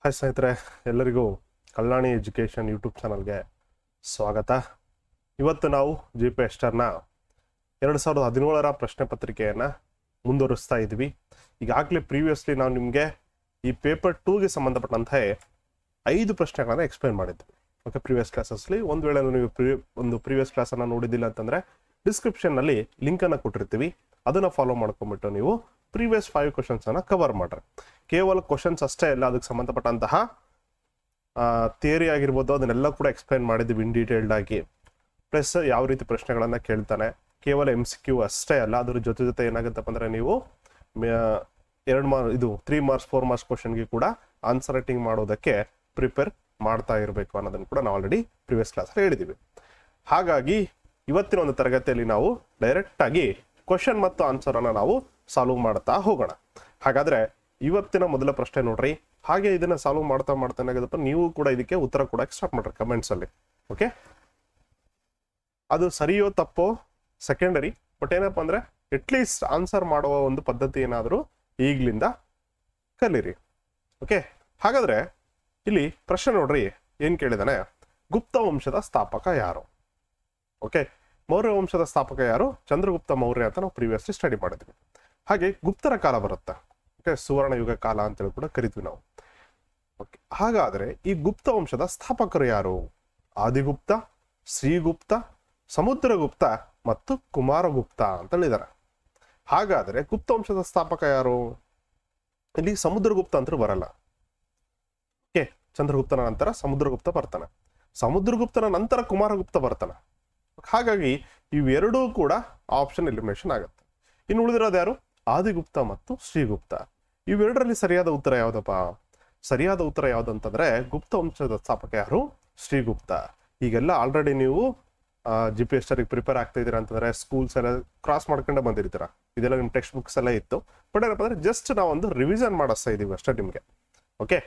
Hi ಸ್ನೇಹಿತರೆ, ಎಲ್ಲರಿಗೂ ಕಲ್ಯಾಣಿ education YouTube ಚಾನಲ್ಗೆ ಸ್ವಾಗತ. ಇವತ್ತು ನಾವು GPSTRನ 2017ರ ಪ್ರಶ್ನೆ ಪತ್ರಿಕೆಯನ್ನು ಮುಂದುವರಿಸ್ತಾ ಇದ್ವಿ. ಈಗಾಗಲೇ ಪ್ರೀವಿಯಸ್ಲಿ ನಾವು ನಿಮಗೆ ಈ ಪೇಪರ್ 2ಗೆ ಸಂಬಂಧಪಟ್ಟಂತೆ 5 ಪ್ರಶ್ನೆಗಳನ್ನು ಎಕ್ಸ್ಪ್ಲೈನ್ ಮಾಡಿದ್ವಿ. ಓಕೆ, ಪ್ರೀವಿಯಸ್ ಕ್ಲಾಸಸ್ಲಿ ಒಂದು ವೇಳೆ ನೀವು ಪ್ರೀವಿಯಸ್ ಕ್ಲಾಸನ್ನು ನೋಡಿದ್ದಿಲ್ಲ ಅಂತಂದರೆ ಡಿಸ್ಕ್ರಿಪ್ಷನ್ನಲ್ಲಿ ಲಿಂಕನ್ನು ಕೊಟ್ಟಿರ್ತೀವಿ. ಅದನ್ನು ಫಾಲೋ ಮಾಡ್ಕೊಂಬಿಟ್ಟು ನೀವು ಪ್ರೀವಿಯಸ್ 5 ಕ್ವಶನ್ಸನ್ನು ಕವರ್ ಮಾಡ್ರಿ. ಕೇವಲ ಕ್ವಶನ್ಸ್ ಅಷ್ಟೇ ಇಲ್ಲ, ಅದಕ್ಕೆ ಸಂಬಂಧಪಟ್ಟಂತಹ ಥಿಯರಿ ಆಗಿರ್ಬೋದು ಅದನ್ನೆಲ್ಲ ಕೂಡ ಎಕ್ಸ್ಪ್ಲೈನ್ ಮಾಡಿದ್ದೀವಿ ಇನ್ ಡೀಟೇಲ್ಡ್ ಆಗಿ. ಪ್ಲಸ್ ಯಾವ ರೀತಿ ಪ್ರಶ್ನೆಗಳನ್ನು ಕೇಳ್ತಾನೆ, ಕೇವಲ MCQ ಅಷ್ಟೇ ಅಲ್ಲ, ಅದ್ರ ಜೊತೆ ಏನಾಗುತ್ತಪ್ಪ ಅಂದರೆ ನೀವು 3 ಮಾರ್ಕ್ಸ್ 4 ಮಾರ್ಕ್ಸ್ ಕ್ವಶನ್ಗೆ ಕೂಡ ಆನ್ಸರ್ ರೈಟಿಂಗ್ ಮಾಡೋದಕ್ಕೆ ಪ್ರಿಪೇರ್ ಮಾಡ್ತಾ ಇರಬೇಕು ಅನ್ನೋದನ್ನು ಕೂಡ ನಾವು ಆಲ್ರೆಡಿ ಪ್ರೀವಿಯಸ್ ಕ್ಲಾಸಲ್ಲಿ ಹೇಳಿದ್ದೀವಿ. ಹಾಗಾಗಿ ಇವತ್ತಿನ ಒಂದು ತರಗತಿಯಲ್ಲಿ ನಾವು ಡೈರೆಕ್ಟಾಗಿ ಕ್ವಶನ್ ಮತ್ತು ಆನ್ಸರನ್ನು ನಾವು ಸಾಲ್ವ್ ಮಾಡ್ತಾ ಹೋಗೋಣ. ಹಾಗಾದರೆ ಇವತ್ತಿನ ಮೊದಲ ಪ್ರಶ್ನೆ ನೋಡ್ರಿ. ಹಾಗೆ ಇದನ್ನು ಸಾಲ್ವ್ ಮಾಡ್ತಾ ಏನಾಗುತ್ತಪ್ಪ, ನೀವು ಕೂಡ ಇದಕ್ಕೆ ಉತ್ತರ ಕೊಡೋಕೆ ಸ್ಟಾರ್ಟ್ ಮಾಡ್ರಿ ಕಮೆಂಟ್ಸಲ್ಲಿ. ಓಕೆ, ಅದು ಸರಿಯೋ ತಪ್ಪೋ ಸೆಕೆಂಡರಿ, ಬಟ್ ಏನಪ್ಪ ಅಂದರೆ ಅಟ್ಲೀಸ್ಟ್ ಆನ್ಸರ್ ಮಾಡುವ ಒಂದು ಪದ್ಧತಿ ಏನಾದರೂ ಈಗಲಿಂದ ಕಲೀರಿ. ಓಕೆ, ಹಾಗಾದರೆ ಇಲ್ಲಿ ಪ್ರಶ್ನೆ ನೋಡ್ರಿ, ಏನು ಕೇಳಿದಾನೆ, ಗುಪ್ತ ವಂಶದ ಸ್ಥಾಪಕ ಯಾರು? ಓಕೆ, ಮೌರ್ಯ ವಂಶದ ಸ್ಥಾಪಕ ಯಾರು? ಚಂದ್ರಗುಪ್ತ ಮೌರ್ಯ ಅಂತ ನಾವು ಪ್ರೀವಿಯಸ್ಲಿ ಸ್ಟಡಿ ಮಾಡಿದ್ವಿ. ಹಾಗೆ ಗುಪ್ತರ ಕಾಲ ಬರುತ್ತೆ, ಓಕೆ, ಸುವರ್ಣ ಯುಗ ಕಾಲ ಅಂತೇಳಿ ಕೂಡ ಕರಿತೀವಿ ನಾವು. ಓಕೆ, ಹಾಗಾದರೆ ಈ ಗುಪ್ತ ವಂಶದ ಸ್ಥಾಪಕರು ಯಾರು? ಆದಿಗುಪ್ತ, ಶ್ರೀಗುಪ್ತ, ಸಮುದ್ರಗುಪ್ತ ಮತ್ತು ಕುಮಾರಗುಪ್ತ ಅಂತ ಹೇಳಿದ್ದಾರೆ. ಹಾಗಾದರೆ ಗುಪ್ತ ವಂಶದ ಸ್ಥಾಪಕ ಯಾರು? ಇಲ್ಲಿ ಸಮುದ್ರಗುಪ್ತ ಅಂತೂ ಬರಲ್ಲ. ಓಕೆ, ಚಂದ್ರಗುಪ್ತನ ನಂತರ ಸಮುದ್ರಗುಪ್ತ ಬರ್ತಾನೆ, ಸಮುದ್ರಗುಪ್ತನ ನಂತರ ಕುಮಾರಗುಪ್ತ ಬರ್ತಾನೆ. ಹಾಗಾಗಿ ಇವೆರಡೂ ಕೂಡ ಆಪ್ಷನ್ ಎಲಿಮಿನೇಷನ್ ಆಗುತ್ತೆ. ಇನ್ನು ಉಳಿದಿರೋದು ಯಾರು? ಆದಿಗುಪ್ತ ಮತ್ತು ಶ್ರೀಗುಪ್ತ. ಇವೆರಡರಲ್ಲಿ ಸರಿಯಾದ ಉತ್ತರ ಯಾವುದಪ್ಪ? ಸರಿಯಾದ ಉತ್ತರ ಯಾವುದಂತಂದ್ರೆ ಗುಪ್ತ ವಂಶದ ಸ್ಥಾಪಕ ಯಾರು? ಶ್ರೀಗುಪ್ತ. ಈಗೆಲ್ಲ ಆಲ್ರೆಡಿ ನೀವು GPSTRಗೆ ಪ್ರಿಪೇರ್ ಆಗ್ತಾ ಇದ್ದೀರಾ ಅಂತಂದ್ರೆ ಸ್ಕೂಲ್ಸ್ ಎಲ್ಲ ಕ್ರಾಸ್ ಮಾಡ್ಕೊಂಡೆ ಬಂದಿರ್ತೀರ. ಇದೆಲ್ಲ ನಿಮ್ಮ ಟೆಕ್ಸ್ಟ್ ಬುಕ್ಸ್ ಎಲ್ಲ ಇತ್ತು. ಬಟ್ ಏನಪ್ಪ ಅಂದ್ರೆ ಜಸ್ಟ್ ನಾವೊಂದು ರಿವಿಷನ್ ಮಾಡಿಸ್ತಾ ಇದೀವಿ ಅಷ್ಟೇ ನಿಮಗೆ. ಓಕೆ,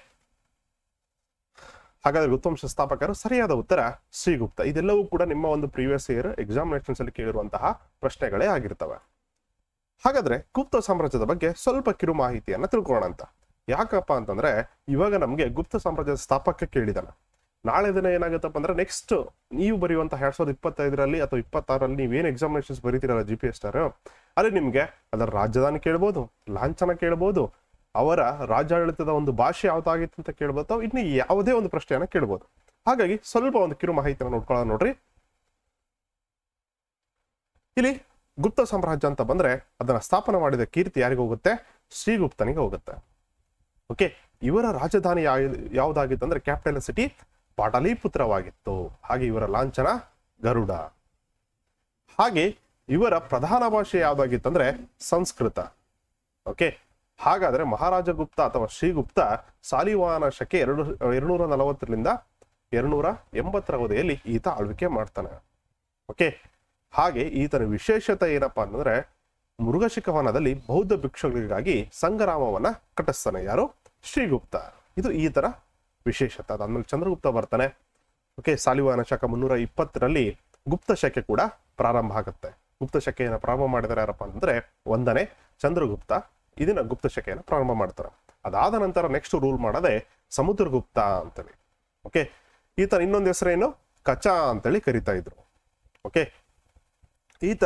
ಹಾಗಾದ್ರೆ ಗುಪ್ತ ವಂಶದ ಸ್ಥಾಪಕರು ಸರಿಯಾದ ಉತ್ತರ ಶ್ರೀಗುಪ್ತ. ಇದೆಲ್ಲವೂ ಕೂಡ ನಿಮ್ಮ ಒಂದು ಪ್ರೀವಿಯಸ್ ಇಯರ್ ಎಕ್ಸಾಮಿನೇಷನ್ಸ್ ಅಲ್ಲಿ ಕೇಳಿರುವಂತಹ ಪ್ರಶ್ನೆಗಳೇ ಆಗಿರ್ತವೆ. ಹಾಗಾದ್ರೆ ಗುಪ್ತ ಸಾಮ್ರಾಜ್ಯದ ಬಗ್ಗೆ ಸ್ವಲ್ಪ ಕಿರು ಮಾಹಿತಿಯನ್ನ ತಿಳ್ಕೊಳ್ಳೋಣ ಅಂತ. ಯಾಕಪ್ಪ ಅಂತಂದ್ರೆ ಇವಾಗ ನಮ್ಗೆ ಗುಪ್ತ ಸಾಮ್ರಾಜ್ಯದ ಸ್ಥಾಪಕ ಕೇಳಿದಾನೆ. ನಾಳೆ ದಿನ ಏನಾಗುತ್ತಪ್ಪ ಅಂದ್ರೆ ನೆಕ್ಸ್ಟ್ ನೀವು ಬರೆಯುವಂತ 2025ರಲ್ಲಿ ಅಥವಾ 26ರಲ್ಲಿ ನೀವೇನು ಎಕ್ಸಾಮಿನೇಷನ್ಸ್ ಬರೀತೀರಲ್ಲ GPSTR, ಅಲ್ಲಿ ನಿಮ್ಗೆ ಅದರ ರಾಜಧಾನಿ ಕೇಳ್ಬೋದು, ಲಾಂಛನ ಕೇಳ್ಬೋದು, ಅವರ ರಾಜ್ಯಾಡಳಿತದ ಒಂದು ಭಾಷೆ ಯಾವ್ದಾಗಿತ್ತು ಅಂತ ಕೇಳ್ಬೋದು, ಇನ್ನು ಯಾವುದೇ ಒಂದು ಪ್ರಶ್ನೆಯನ್ನ ಕೇಳ್ಬೋದು. ಹಾಗಾಗಿ ಸ್ವಲ್ಪ ಒಂದು ಕಿರು ಮಾಹಿತಿಯನ್ನು ನೋಡ್ಕೊಳ್ಳೋಣ ನೋಡ್ರಿ. ಇಲ್ಲಿ ಗುಪ್ತ ಸಾಮ್ರಾಜ್ಯ ಅಂತ ಬಂದ್ರೆ ಅದನ್ನ ಸ್ಥಾಪನೆ ಮಾಡಿದ ಕೀರ್ತಿ ಯಾರಿಗೆ ಹೋಗುತ್ತೆ? ಶ್ರೀಗುಪ್ತನಿಗೆ ಹೋಗುತ್ತೆ. ಓಕೆ, ಇವರ ರಾಜಧಾನಿ ಯಾವ್ದಾಗಿತ್ತು ಅಂದ್ರೆ ಕ್ಯಾಪಿಟಲ್ ಸಿಟಿ ಪಾಟಲಿಪುತ್ರವಾಗಿತ್ತು. ಹಾಗೆ ಇವರ ಲಾಂಛನ ಗರುಡ. ಹಾಗೆ ಇವರ ಪ್ರಧಾನ ಭಾಷೆ ಯಾವ್ದಾಗಿತ್ತಂದ್ರೆ ಸಂಸ್ಕೃತ. ಓಕೆ, ಹಾಗಾದ್ರೆ ಮಹಾರಾಜ ಗುಪ್ತ ಅಥವಾ ಶ್ರೀಗುಪ್ತ ಸಾಲಿವಾಹನ ಶಕೆ 240ರಿಂದ 280ರ ಅವಧಿಯಲ್ಲಿ ಈತ ಆಳ್ವಿಕೆ ಮಾಡ್ತಾನೆ. ಓಕೆ, ಹಾಗೆ ಈತನ ವಿಶೇಷತೆ ಏನಪ್ಪಾ ಅಂತಂದ್ರೆ ಮೃಗಶಿಖವನದಲ್ಲಿ ಬೌದ್ಧ ಭಿಕ್ಷುಗಳಿಗಾಗಿ ಸಂಗ್ರಾಮವನ್ನ ಕಟ್ಟಿಸ್ತಾನೆ. ಯಾರು? ಶ್ರೀಗುಪ್ತ. ಇದು ಈತನ ವಿಶೇಷತೆ. ಅದಾದ್ಮೇಲೆ ಚಂದ್ರಗುಪ್ತ ಬರ್ತಾನೆ. ಓಕೆ, ಸಾಲಿವಾಹನ ಶಕ 320ರಲ್ಲಿ ಗುಪ್ತ ಶಕೆ ಕೂಡ ಪ್ರಾರಂಭ ಆಗುತ್ತೆ. ಗುಪ್ತ ಶಕೆಯನ್ನು ಪ್ರಾರಂಭ ಮಾಡಿದರೆ ಯಾರಪ್ಪ ಅಂತಂದ್ರೆ 1ನೇ ಚಂದ್ರಗುಪ್ತ ಇದನ್ನ ಗುಪ್ತ ಶಕೆಯನ್ನು ಪ್ರಾರಂಭ ಮಾಡ್ತಾರೆ. ಅದಾದ ನಂತರ ನೆಕ್ಸ್ಟ್ ರೂಲ್ ಮಾಡೋದೇ ಸಮುದ್ರಗುಪ್ತ ಅಂತೇಳಿ. ಓಕೆ, ಈತನ ಇನ್ನೊಂದು ಹೆಸರೇನು? ಕಚಾ ಅಂತೇಳಿ ಕರಿತಾ ಇದ್ರು. ಓಕೆ, ಈತ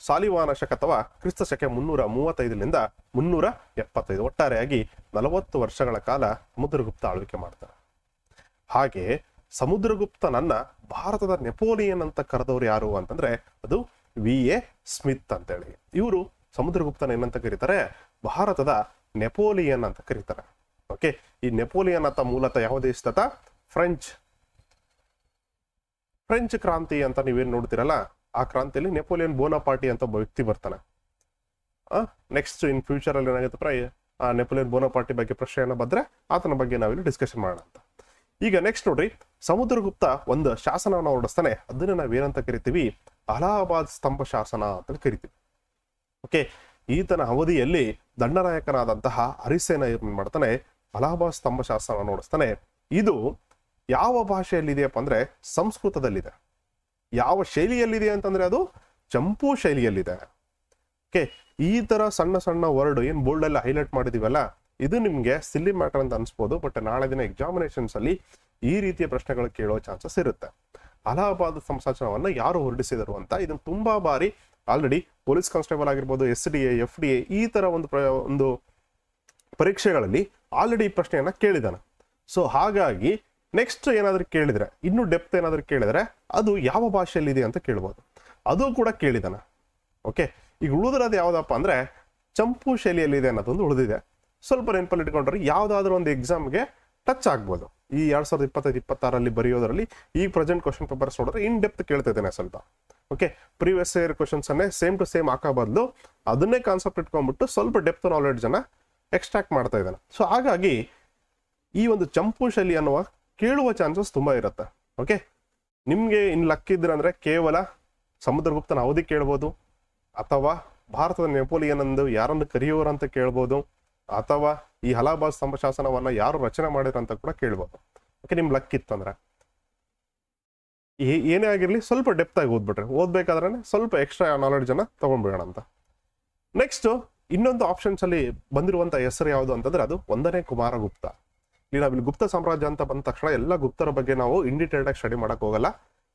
ಸಾಲಿವಾಹನ ಶಕ ಅಥವಾ ಕ್ರಿಸ್ತ ಶಕೆ 335ರಿಂದ 375 ಒಟ್ಟಾರೆಯಾಗಿ 40 ವರ್ಷಗಳ ಕಾಲ ಸಮುದ್ರಗುಪ್ತ ಆಳ್ವಿಕೆ ಮಾಡ್ತಾರೆ. ಹಾಗೆ ಸಮುದ್ರಗುಪ್ತನನ್ನ ಭಾರತದ ನೆಪೋಲಿಯನ್ ಅಂತ ಕರೆದವ್ರು ಯಾರು ಅಂತಂದ್ರೆ ಅದು VA ಸ್ಮಿತ್ ಅಂತೇಳಿ. ಇವರು ಸಮುದ್ರಗುಪ್ತನ ಏನಂತ ಕರೀತಾರೆ? ಭಾರತದ ನೆಪೋಲಿಯನ್ ಅಂತ ಕರೀತಾರೆ. ಓಕೆ, ಈ ನೆಪೋಲಿಯನ್ ಅಂತ ಮೂಲತಃ ಯಾವ ದೇಶದ? ಫ್ರೆಂಚ್ ಕ್ರಾಂತಿ ಅಂತ ನೀವೇನು ನೋಡ್ತೀರಲ್ಲ, ಆ ಕ್ರಾಂತಿಯಲ್ಲಿ ನೆಪೋಲಿಯನ್ ಬೋನಾಪಾರ್ಟಿ ಅಂತ ಒಬ್ಬ ವ್ಯಕ್ತಿ ಬರ್ತಾನೆ. ನೆಕ್ಸ್ಟ್ ಇನ್ ಫ್ಯೂಚರ್ ಅಲ್ಲಿ ಏನಾಗುತ್ತೆ, ನೆಪೋಲಿಯನ್ ಬೋನಾಪಾರ್ಟಿ ಬಗ್ಗೆ ಪ್ರಶ್ನೆಯನ್ನ ಬಂದ್ರೆ ಆತನ ಬಗ್ಗೆ ನಾವಿಲ್ಲಿ ಡಿಸ್ಕಷನ್ ಮಾಡೋಣ ಅಂತ. ಈಗ ನೆಕ್ಸ್ಟ್ ನೋಡ್ರಿ, ಸಮುದ್ರಗುಪ್ತ ಒಂದು ಶಾಸನವನ್ನು ಹೊರಡಿಸ್ತಾನೆ. ಅದನ್ನ ನಾವೇನಂತ ಕರಿತೀವಿ? ಅಲಹಾಬಾದ್ ಸ್ತಂಭ ಶಾಸನ ಅಂತ ಕರಿತೀವಿ. ಓಕೆ, ಈತನ ಅವಧಿಯಲ್ಲಿ ದಂಡನಾಯಕನಾದಂತಹ ಹರಿಸೇನ ಏನ್ ಮಾಡ್ತಾನೆ? ಅಲಹಾಬಾದ್ ಸ್ತಂಭ ಶಾಸನ ನೋಡಿಸ್ತಾನೆ. ಇದು ಯಾವ ಭಾಷೆಯಲ್ಲಿದೆಯಪ್ಪ ಅಂದ್ರೆ ಸಂಸ್ಕೃತದಲ್ಲಿದೆ. ಯಾವ ಶೈಲಿಯಲ್ಲಿದೆ ಅಂತಂದ್ರೆ ಅದು ಚಂಪು ಶೈಲಿಯಲ್ಲಿದೆ. ಓಕೆ, ಈ ತರ ಸಣ್ಣ ಸಣ್ಣ ವರ್ಡ್ ಏನ್ ಬೋಲ್ಡ್ ಎಲ್ಲ ಹೈಲೈಟ್ ಮಾಡಿದೀವಲ್ಲ, ಇದು ನಿಮ್ಗೆ ಸಿಲ್ಲಿ ಮ್ಯಾಟರ್ ಅಂತ ಅನ್ಸ್ಬೋದು, ಬಟ್ ನಾಳೆ ದಿನ ಎಕ್ಸಾಮಿನೇಷನ್ಸ್ ಅಲ್ಲಿ ಈ ರೀತಿಯ ಪ್ರಶ್ನೆಗಳು ಕೇಳೋ ಚಾನ್ಸಸ್ ಇರುತ್ತೆ. ಅಲಹಾಬಾದ್ ಸಂಶಾಸನವನ್ನ ಯಾರು ಹೊರಡಿಸಿದರು ಅಂತ ಇದನ್ನು ತುಂಬಾ ಬಾರಿ ಆಲ್ರೆಡಿ ಪೊಲೀಸ್ ಕಾನ್ಸ್ಟೇಬಲ್ ಆಗಿರ್ಬೋದು, SDA, FDA ಈ ತರ ಒಂದು ಪರೀಕ್ಷೆಗಳಲ್ಲಿ ಆಲ್ರೆಡಿ ಈ ಪ್ರಶ್ನೆಯನ್ನ ಕೇಳಿದಾನೆ. ಸೊ ಹಾಗಾಗಿ ನೆಕ್ಸ್ಟ್ ಏನಾದ್ರೂ ಕೇಳಿದ್ರೆ, ಇನ್ನು ಡೆಪ್ತ್ ಏನಾದ್ರೂ ಕೇಳಿದ್ರೆ ಅದು ಯಾವ ಭಾಷೆಯಲ್ಲಿ ಇದೆ ಅಂತ ಕೇಳ್ಬೋದು, ಅದು ಕೂಡ ಕೇಳಿದಾನೆ. ಓಕೆ, ಈಗ ಉಳಿದಿರೋದು ಯಾವ್ದಪ್ಪ ಅಂದ್ರೆ ಚಂಪು ಶೈಲಿಯಲ್ಲಿ ಇದೆ ಅನ್ನೋದೊಂದು ಉಳಿದಿದೆ. ಸ್ವಲ್ಪ ನೆನಪಲ್ಲಿ ಇಟ್ಕೊಂಡ್ರೆ ಯಾವ್ದಾದ್ರು ಒಂದು ಎಕ್ಸಾಮ್ಗೆ ಟಚ್ ಆಗ್ಬೋದು. ಈ 2025-26 ಬರೆಯೋದ್ರಲ್ಲಿ ಈ ಪ್ರೆಸೆಂಟ್ ಕ್ವಶನ್ ಪೇಪರ್ಸ್ ನೋಡಿದ್ರೆ ಇನ್ ಡೆಪ್ತ್ ಕೇಳ್ತಾ ಇದ್ದೇನೆ ಸ್ವಲ್ಪ. ಓಕೆ, ಪ್ರೀವಿಯಸ್ ಇಯರ್ ಕ್ವಶನ್ಸ್ ಅನ್ನೇ ಸೇಮ್ ಟು ಸೇಮ್ ಹಾಕೋ ಬದಲು ಅದನ್ನೇ ಕಾನ್ಸೆಪ್ಟ್ ಇಟ್ಕೊಂಡ್ಬಿಟ್ಟು ಸ್ವಲ್ಪ ಡೆಪ್ತ್ ನಾಲೆಡ್ಜ್ ಅನ್ನ ಎಕ್ಸ್ಟ್ರಾಕ್ಟ್ ಮಾಡ್ತಾ ಇದ್ದಾನೆ. ಸೊ ಹಾಗಾಗಿ ಈ ಒಂದು ಚಂಪು ಶೈಲಿ ಅನ್ನುವ ಕೇಳುವ ಚಾನ್ಸಸ್ ತುಂಬಾ ಇರುತ್ತೆ. ಓಕೆ, ನಿಮ್ಗೆ ಇನ್ ಲಕ್ ಇದ್ರೆ ಅಂದ್ರೆ ಕೇವಲ ಸಮುದ್ರಗುಪ್ತನ ಅವಧಿ ಕೇಳ್ಬೋದು, ಅಥವಾ ಭಾರತದ ನೆಪೋಲಿಯನ್ ಅಂದು ಯಾರನ್ನು ಕರೆಯೋರು ಅಂತ ಕೇಳ್ಬೋದು, ಅಥವಾ ಈ ಅಲಹಾಬಾದ್ ಸಂಶಾಸನವನ್ನ ಯಾರು ರಚನೆ ಮಾಡಿದ್ರು ಅಂತ ಕೂಡ ಕೇಳ್ಬೋದು. ಓಕೆ, ನಿಮ್ ಲಕ್ ಇತ್ತಂದ್ರೆ ಏನೇ ಆಗಿರ್ಲಿ ಸ್ವಲ್ಪ ಡೆಪ್ತ್ ಆಗಿ ಓದ್ಬೇಕಾದ್ರೆ ಸ್ವಲ್ಪ ಎಕ್ಸ್ಟ್ರಾ ನಾಲೆಡ್ಜ್ ಅನ್ನ ತಗೊಂಡ್ಬಿಡೋಣ ಅಂತ. ನೆಕ್ಸ್ಟ್ ಇನ್ನೊಂದು ಆಪ್ಷನ್ಸ್ ಅಲ್ಲಿ ಬಂದಿರುವಂತ ಹೆಸರು ಯಾವುದು ಅಂತಂದ್ರೆ ಅದು 1ನೇ ಕುಮಾರಗುಪ್ತ. ಇಲ್ಲಿ ನಾವಿಲ್ಲಿ ಗುಪ್ತ ಸಾಮ್ರಾಜ್ಯ ಅಂತ ಬಂದ ತಕ್ಷಣ ಎಲ್ಲ ಗುಪ್ತರ ಬಗ್ಗೆ ನಾವು ಇನ್ ಡೀಟೇಲ್ಡ್ ಆಗಿ ಸ್ಟಡಿ ಮಾಡಕ್ ಹೋಗಲ್ಲ,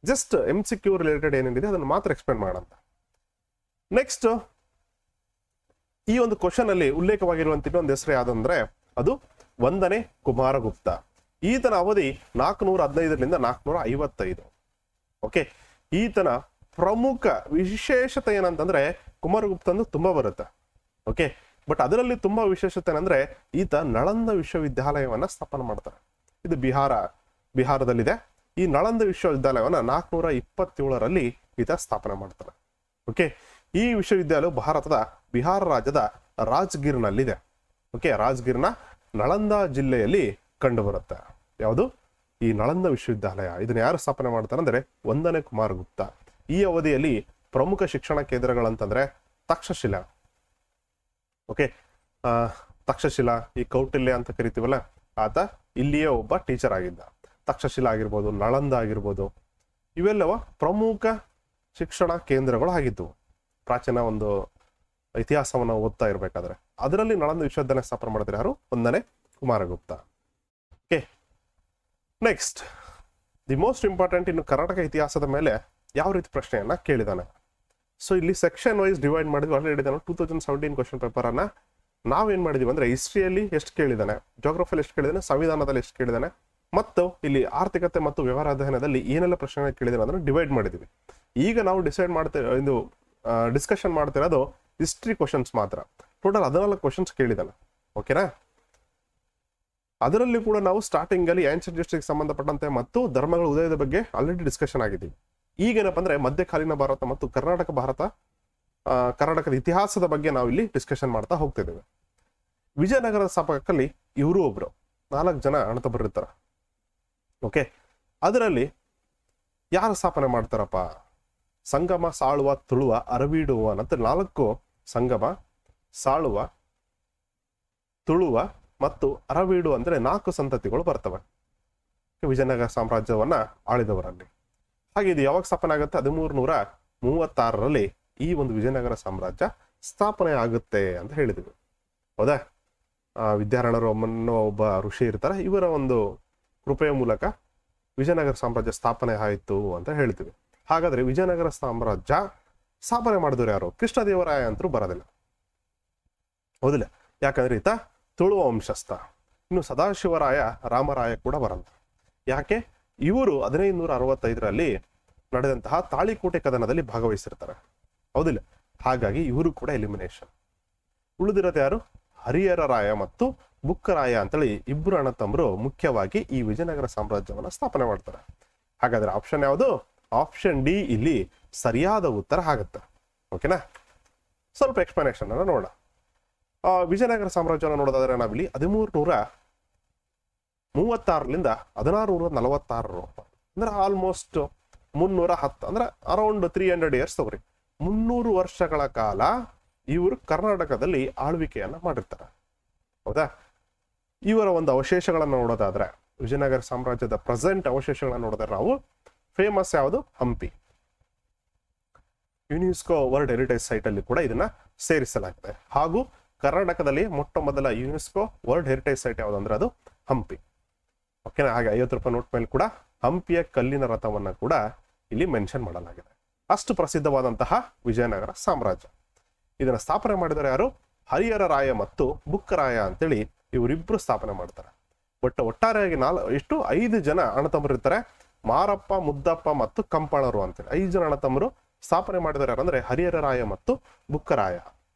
ಜಸ್ಟ್ MCQ ರಿಲೇಟೆಡ್ ಏನೇನಿದೆ ಅದನ್ನ ಮಾತ್ರ ಎಕ್ಸ್ಪ್ಲೇನ್ ಮಾಡೋಣ ಅಂತ. ನೆಕ್ಸ್ಟ್ ಈ ಒಂದು ಕ್ವಶನ್ ಅಲ್ಲಿ ಉಲ್ಲೇಖವಾಗಿರುವಂತ ಇನ್ನೊಂದು ಹೆಸರು ಯಾವ್ದಂದ್ರೆ ಅದು 1ನೇ ಕುಮಾರಗುಪ್ತ. ಈತನ ಅವಧಿ 415ರಿಂದ 455. ಓಕೆ, ಈತನ ಪ್ರಮುಖ ವಿಶೇಷತೆ ಏನಂತಂದ್ರೆ ಕುಮಾರಗುಪ್ತಂದು ತುಂಬಾ ಬರುತ್ತೆ. ಓಕೆ, ಬಟ್ ಅದರಲ್ಲಿ ತುಂಬಾ ವಿಶೇಷತೆ ಏನಂದ್ರೆ ಈತ ನಳಂದ ವಿಶ್ವವಿದ್ಯಾಲಯವನ್ನ ಸ್ಥಾಪನೆ ಮಾಡ್ತಾರೆ. ಇದು ಬಿಹಾರದಲ್ಲಿದೆ. ಈ ನಳಂದ ವಿಶ್ವವಿದ್ಯಾಲಯವನ್ನ 427ರಲ್ಲಿ ಈತ ಸ್ಥಾಪನೆ ಮಾಡ್ತಾರೆ. ಓಕೆ, ಈ ವಿಶ್ವವಿದ್ಯಾಲಯವು ಭಾರತದ ಬಿಹಾರ ರಾಜ್ಯದ ರಾಜ್ಗಿರ್ನಲ್ಲಿದೆ. ಓಕೆ, ರಾಜ್ಗಿರ್ನ ನಳಂದ ಜಿಲ್ಲೆಯಲ್ಲಿ ಕಂಡು ಬರುತ್ತೆ. ಯಾವುದು ಈ ನಳಂದ ವಿಶ್ವವಿದ್ಯಾಲಯ, ಇದನ್ನ ಯಾರು ಸ್ಥಾಪನೆ ಮಾಡ್ತಾರೆ ಅಂದ್ರೆ 1ನೇ ಕುಮಾರಗುಪ್ತ. ಈ ಅವಧಿಯಲ್ಲಿ ಪ್ರಮುಖ ಶಿಕ್ಷಣ ಕೇಂದ್ರಗಳಂತಂದ್ರೆ ತಕ್ಷಶಿಲಾ. ಓಕೆ, ತಕ್ಷಶಿಲಾ, ಈ ಕೌಟಿಲ್ಯ ಅಂತ ಕರಿತೀವಲ್ಲ, ಆತ ಇಲ್ಲಿಯೇ ಒಬ್ಬ ಟೀಚರ್ ಆಗಿದ್ದ. ತಕ್ಷಶಿಲಾ ಆಗಿರ್ಬೋದು, ನಳಂದ ಆಗಿರ್ಬೋದು, ಇವೆಲ್ಲವ ಪ್ರಮುಖ ಶಿಕ್ಷಣ ಕೇಂದ್ರಗಳು ಆಗಿದ್ದವು. ಪ್ರಾಚೀನ ಒಂದು ಇತಿಹಾಸವನ್ನು ಓದ್ತಾ ಇರ್ಬೇಕಾದ್ರೆ ಅದರಲ್ಲಿ ನಳಂದ ವಿಶ್ವವಿದ್ಯಾಲಯ ಸ್ಥಾಪನೆ ಮಾಡಿದ್ರೆ ಯಾರು? 1ನೇ Kumaragupta. Okay, next the most important, ಇನ್ನು ಕರ್ನಾಟಕ ಇತಿಹಾಸದ ಮೇಲೆ ಯಾವ ರೀತಿ ಪ್ರಶ್ನೆಯನ್ನ ಕೇಳಿದಾನೆ. ಸೊ ಇಲ್ಲಿ ಸೆಕ್ಷನ್ ವೈಸ್ ಡಿವೈಡ್ ಮಾಡಿದ್ವಿ. ಆಲ್ರೆಡಿ ಹೇಳಿದಾನೆ 2017 ಕ್ವಶನ್ ಪೇಪರ್ ಅನ್ನ ನಾವೇನ್ ಮಾಡಿದೀವಿ ಅಂದ್ರೆ ಹಿಸ್ಟ್ರಿಯಲ್ಲಿ ಎಷ್ಟು ಕೇಳಿದಾನೆ, ಜೋಗ್ರಫಿಯಲ್ಲಿ ಎಷ್ಟು ಕೇಳಿದಾನೆ, ಸಂವಿಧಾನದಲ್ಲಿ ಎಷ್ಟು ಕೇಳಿದಾನೆ, ಮತ್ತು ಇಲ್ಲಿ ಆರ್ಥಿಕತೆ ಮತ್ತು ವ್ಯವಹಾರ ಅಧ್ಯಯನದಲ್ಲಿ ಏನೆಲ್ಲ ಪ್ರಶ್ನೆಗಳು ಕೇಳಿದಾನೆ ಅದನ್ನು ಡಿವೈಡ್ ಮಾಡಿದೀವಿ. ಈಗ ನಾವು ಡಿಸ್ಕಷನ್ ಮಾಡ್ತಿರೋದು ಹಿಸ್ಟ್ರಿ ಕ್ವಶನ್ಸ್ ಮಾತ್ರ. ಟೋಟಲ್ 14 ಕ್ವಶನ್ಸ್ ಕೇಳಿದಾನೆ. ಓಕೆನಾ? ಅದರಲ್ಲಿ ಕೂಡ ನಾವು ಸ್ಟಾರ್ಟಿಂಗ್ ಅಲ್ಲಿ ಆನ್ಷಿಯಂಟ್ ಹಿಸ್ಟರಿಗೆ ಸಂಬಂಧಪಟ್ಟಂತೆ ಮತ್ತು ಧರ್ಮಗಳ ಉದಯದ ಬಗ್ಗೆ ಆಲ್ರೆಡಿ ಡಿಸ್ಕಷನ್ ಆಗಿದ್ದೀವಿ. ಈಗೇನಪ್ಪ ಅಂದ್ರೆ ಮಧ್ಯಕಾಲೀನ ಭಾರತ ಮತ್ತು ಕರ್ನಾಟಕದ ಇತಿಹಾಸದ ಬಗ್ಗೆ ನಾವು ಇಲ್ಲಿ ಡಿಸ್ಕಷನ್ ಮಾಡ್ತಾ ಹೋಗ್ತಿದ್ದೇವೆ. ವಿಜಯನಗರದ ಸ್ಥಾಪಕರಲ್ಲಿ ಇವರು ಒಬ್ರು, 4 ಜನ ಅಣ್ಣತಮ್ಮರಿರ್ತಾರೆ. ಓಕೆ, ಅದರಲ್ಲಿ ಯಾರು ಸ್ಥಾಪನೆ ಮಾಡ್ತಾರಪ್ಪ? ಸಂಗಮ, ಸಾಳುವ, ತುಳುವ, ಅರವೀಡುವ ಅಂತ 4 ಸಂಗಮ, ಸಾಳುವ, ತುಳುವ ಮತ್ತು ಅರವೀಡು ಅಂದ್ರೆ 4 ಸಂತತಿಗಳು ಬರ್ತವೆ ವಿಜಯನಗರ ಸಾಮ್ರಾಜ್ಯವನ್ನ ಆಳಿದವರಲ್ಲಿ. ಹಾಗೆ ಇದು ಯಾವಾಗ ಸ್ಥಾಪನೆ ಆಗುತ್ತೆ? 1336ರಲ್ಲಿ ಈ ಒಂದು ವಿಜಯನಗರ ಸಾಮ್ರಾಜ್ಯ ಸ್ಥಾಪನೆ ಆಗುತ್ತೆ ಅಂತ ಹೇಳಿದ್ವಿ. ಹೌದಾ? ವಿದ್ಯಾರಣ್ಯರು ಅನ್ನೋ ಒಬ್ಬ ಋಷಿ ಇರ್ತಾರೆ, ಇವರ ಒಂದು ಕೃಪೆಯ ಮೂಲಕ ವಿಜಯನಗರ ಸಾಮ್ರಾಜ್ಯ ಸ್ಥಾಪನೆ ಆಯಿತು ಅಂತ ಹೇಳ್ತೀವಿ. ಹಾಗಾದ್ರೆ ವಿಜಯನಗರ ಸಾಮ್ರಾಜ್ಯ ಸ್ಥಾಪನೆ ಮಾಡಿದವರು ಯಾರು? ಕೃಷ್ಣದೇವರಾಯ ಅಂತೂ ಬರೋದಿಲ್ಲ, ಹೌದಿಲ್ಲ? ಯಾಕಂದ್ರೆ ಈತ ತುಳುವ ವಂಶಸ್ಥ. ಇನ್ನು ಸದಾಶಿವರಾಯ, ರಾಮರಾಯ ಕೂಡ ಬರಲ್ಲ. ಯಾಕೆ? ಇವರು 1565ರಲ್ಲಿ ನಡೆದಂತಹ ತಾಳಿಕೋಟೆ ಕದನದಲ್ಲಿ ಭಾಗವಹಿಸಿರ್ತಾರೆ, ಹೌದಿಲ್ಲ? ಹಾಗಾಗಿ ಇವರು ಕೂಡ ಎಲಿಮಿನೇಷನ್. ಉಳಿದಿರೋದು ಯಾರು? ಹರಿಹರ ರಾಯ ಮತ್ತು ಬುಕ್ಕರಾಯ ಅಂತೇಳಿ ಇಬ್ಬರು ಅಣ್ಣತಮ್ಮರು ಮುಖ್ಯವಾಗಿ ಈ ವಿಜಯನಗರ ಸಾಮ್ರಾಜ್ಯವನ್ನ ಸ್ಥಾಪನೆ ಮಾಡ್ತಾರೆ. ಹಾಗಾದ್ರೆ ಆಪ್ಷನ್ ಯಾವುದು? ಆಪ್ಷನ್ ಡಿ ಇಲ್ಲಿ ಸರಿಯಾದ ಉತ್ತರ ಆಗುತ್ತೆ. ಓಕೆನಾ? ಸ್ವಲ್ಪ ಎಕ್ಸ್ಪ್ಲನೇಷನ್ ಅನ್ನ ನೋಡೋಣ. ವಿಜಯನಗರ ಸಾಮ್ರಾಜ್ಯವನ್ನು ನೋಡೋದಾದ್ರೆ ನಾವಿಲ್ಲಿ 1336ರಿಂದ 1646 ಅಂದ್ರೆ ಆಲ್ಮೋಸ್ಟ್ 310 ಅಂದ್ರೆ ಅರೌಂಡ್ 300 ಇಯರ್ಸ್ ತಗೋರಿ. 300 ವರ್ಷಗಳ ಕಾಲ ಇವರು ಕರ್ನಾಟಕದಲ್ಲಿ ಆಳ್ವಿಕೆಯನ್ನ ಮಾಡಿರ್ತಾರೆ, ಹೌದಾ? ಇವರ ಒಂದು ಅವಶೇಷಗಳನ್ನ ನೋಡೋದಾದ್ರೆ, ವಿಜಯನಗರ ಸಾಮ್ರಾಜ್ಯದ ಪ್ರೆಸೆಂಟ್ ಅವಶೇಷಗಳನ್ನ ನೋಡಿದ್ರೆ ನಾವು ಫೇಮಸ್ ಯಾವುದು? Hampi. UNESCO world heritage site ಅಲ್ಲಿ ಕೂಡ ಇದನ್ನ ಸೇರಿಸಲಾಗಿದೆ. ಹಾಗೂ ಕರ್ನಾಟಕದಲ್ಲಿ ಮೊಟ್ಟ ಮೊದಲ ಯುನೆಸ್ಕೋ ವರ್ಲ್ಡ್ ಹೆರಿಟೇಜ್ ಸೈಟ್ ಯಾವುದಂದ್ರೆ ಅದು ಹಂಪಿ. ಓಕೆನಾ. ಹಾಗೆ 50 ರೂಪಾಯಿ ನೋಟ್ ಮೇಲೆ ಕೂಡ ಹಂಪಿಯ ಕಲ್ಲಿನ ರಥವನ್ನ ಕೂಡ ಇಲ್ಲಿ ಮೆನ್ಷನ್ ಮಾಡಲಾಗಿದೆ. ಅಷ್ಟು ಪ್ರಸಿದ್ಧವಾದಂತಹ ವಿಜಯನಗರ ಸಾಮ್ರಾಜ್ಯ. ಇದನ್ನ ಸ್ಥಾಪನೆ ಮಾಡಿದರೆ ಯಾರು? ಹರಿಹರ ರಾಯ ಮತ್ತು ಬುಕ್ಕರಾಯ ಅಂತೇಳಿ ಇವರಿಬ್ರು ಸ್ಥಾಪನೆ ಮಾಡ್ತಾರೆ. ಬಟ್ ಒಟ್ಟಾರೆಯಾಗಿ 5 ಜನ ಅಣ್ಣತಮ್ಮರು ಇರ್ತಾರೆ. ಮಾರಪ್ಪ, ಮುದ್ದಪ್ಪ ಮತ್ತು ಕಂಪಣರು ಅಂತೇಳಿ 5 ಜನ ಅಣ್ಣತಮ್ಮರು ಸ್ಥಾಪನೆ ಮಾಡಿದ್ದಾರೆ. ಯಾರಂದ್ರೆ ಹರಿಹರ ರಾಯ ಮತ್ತು ಬುಕ್ಕರಾಯ.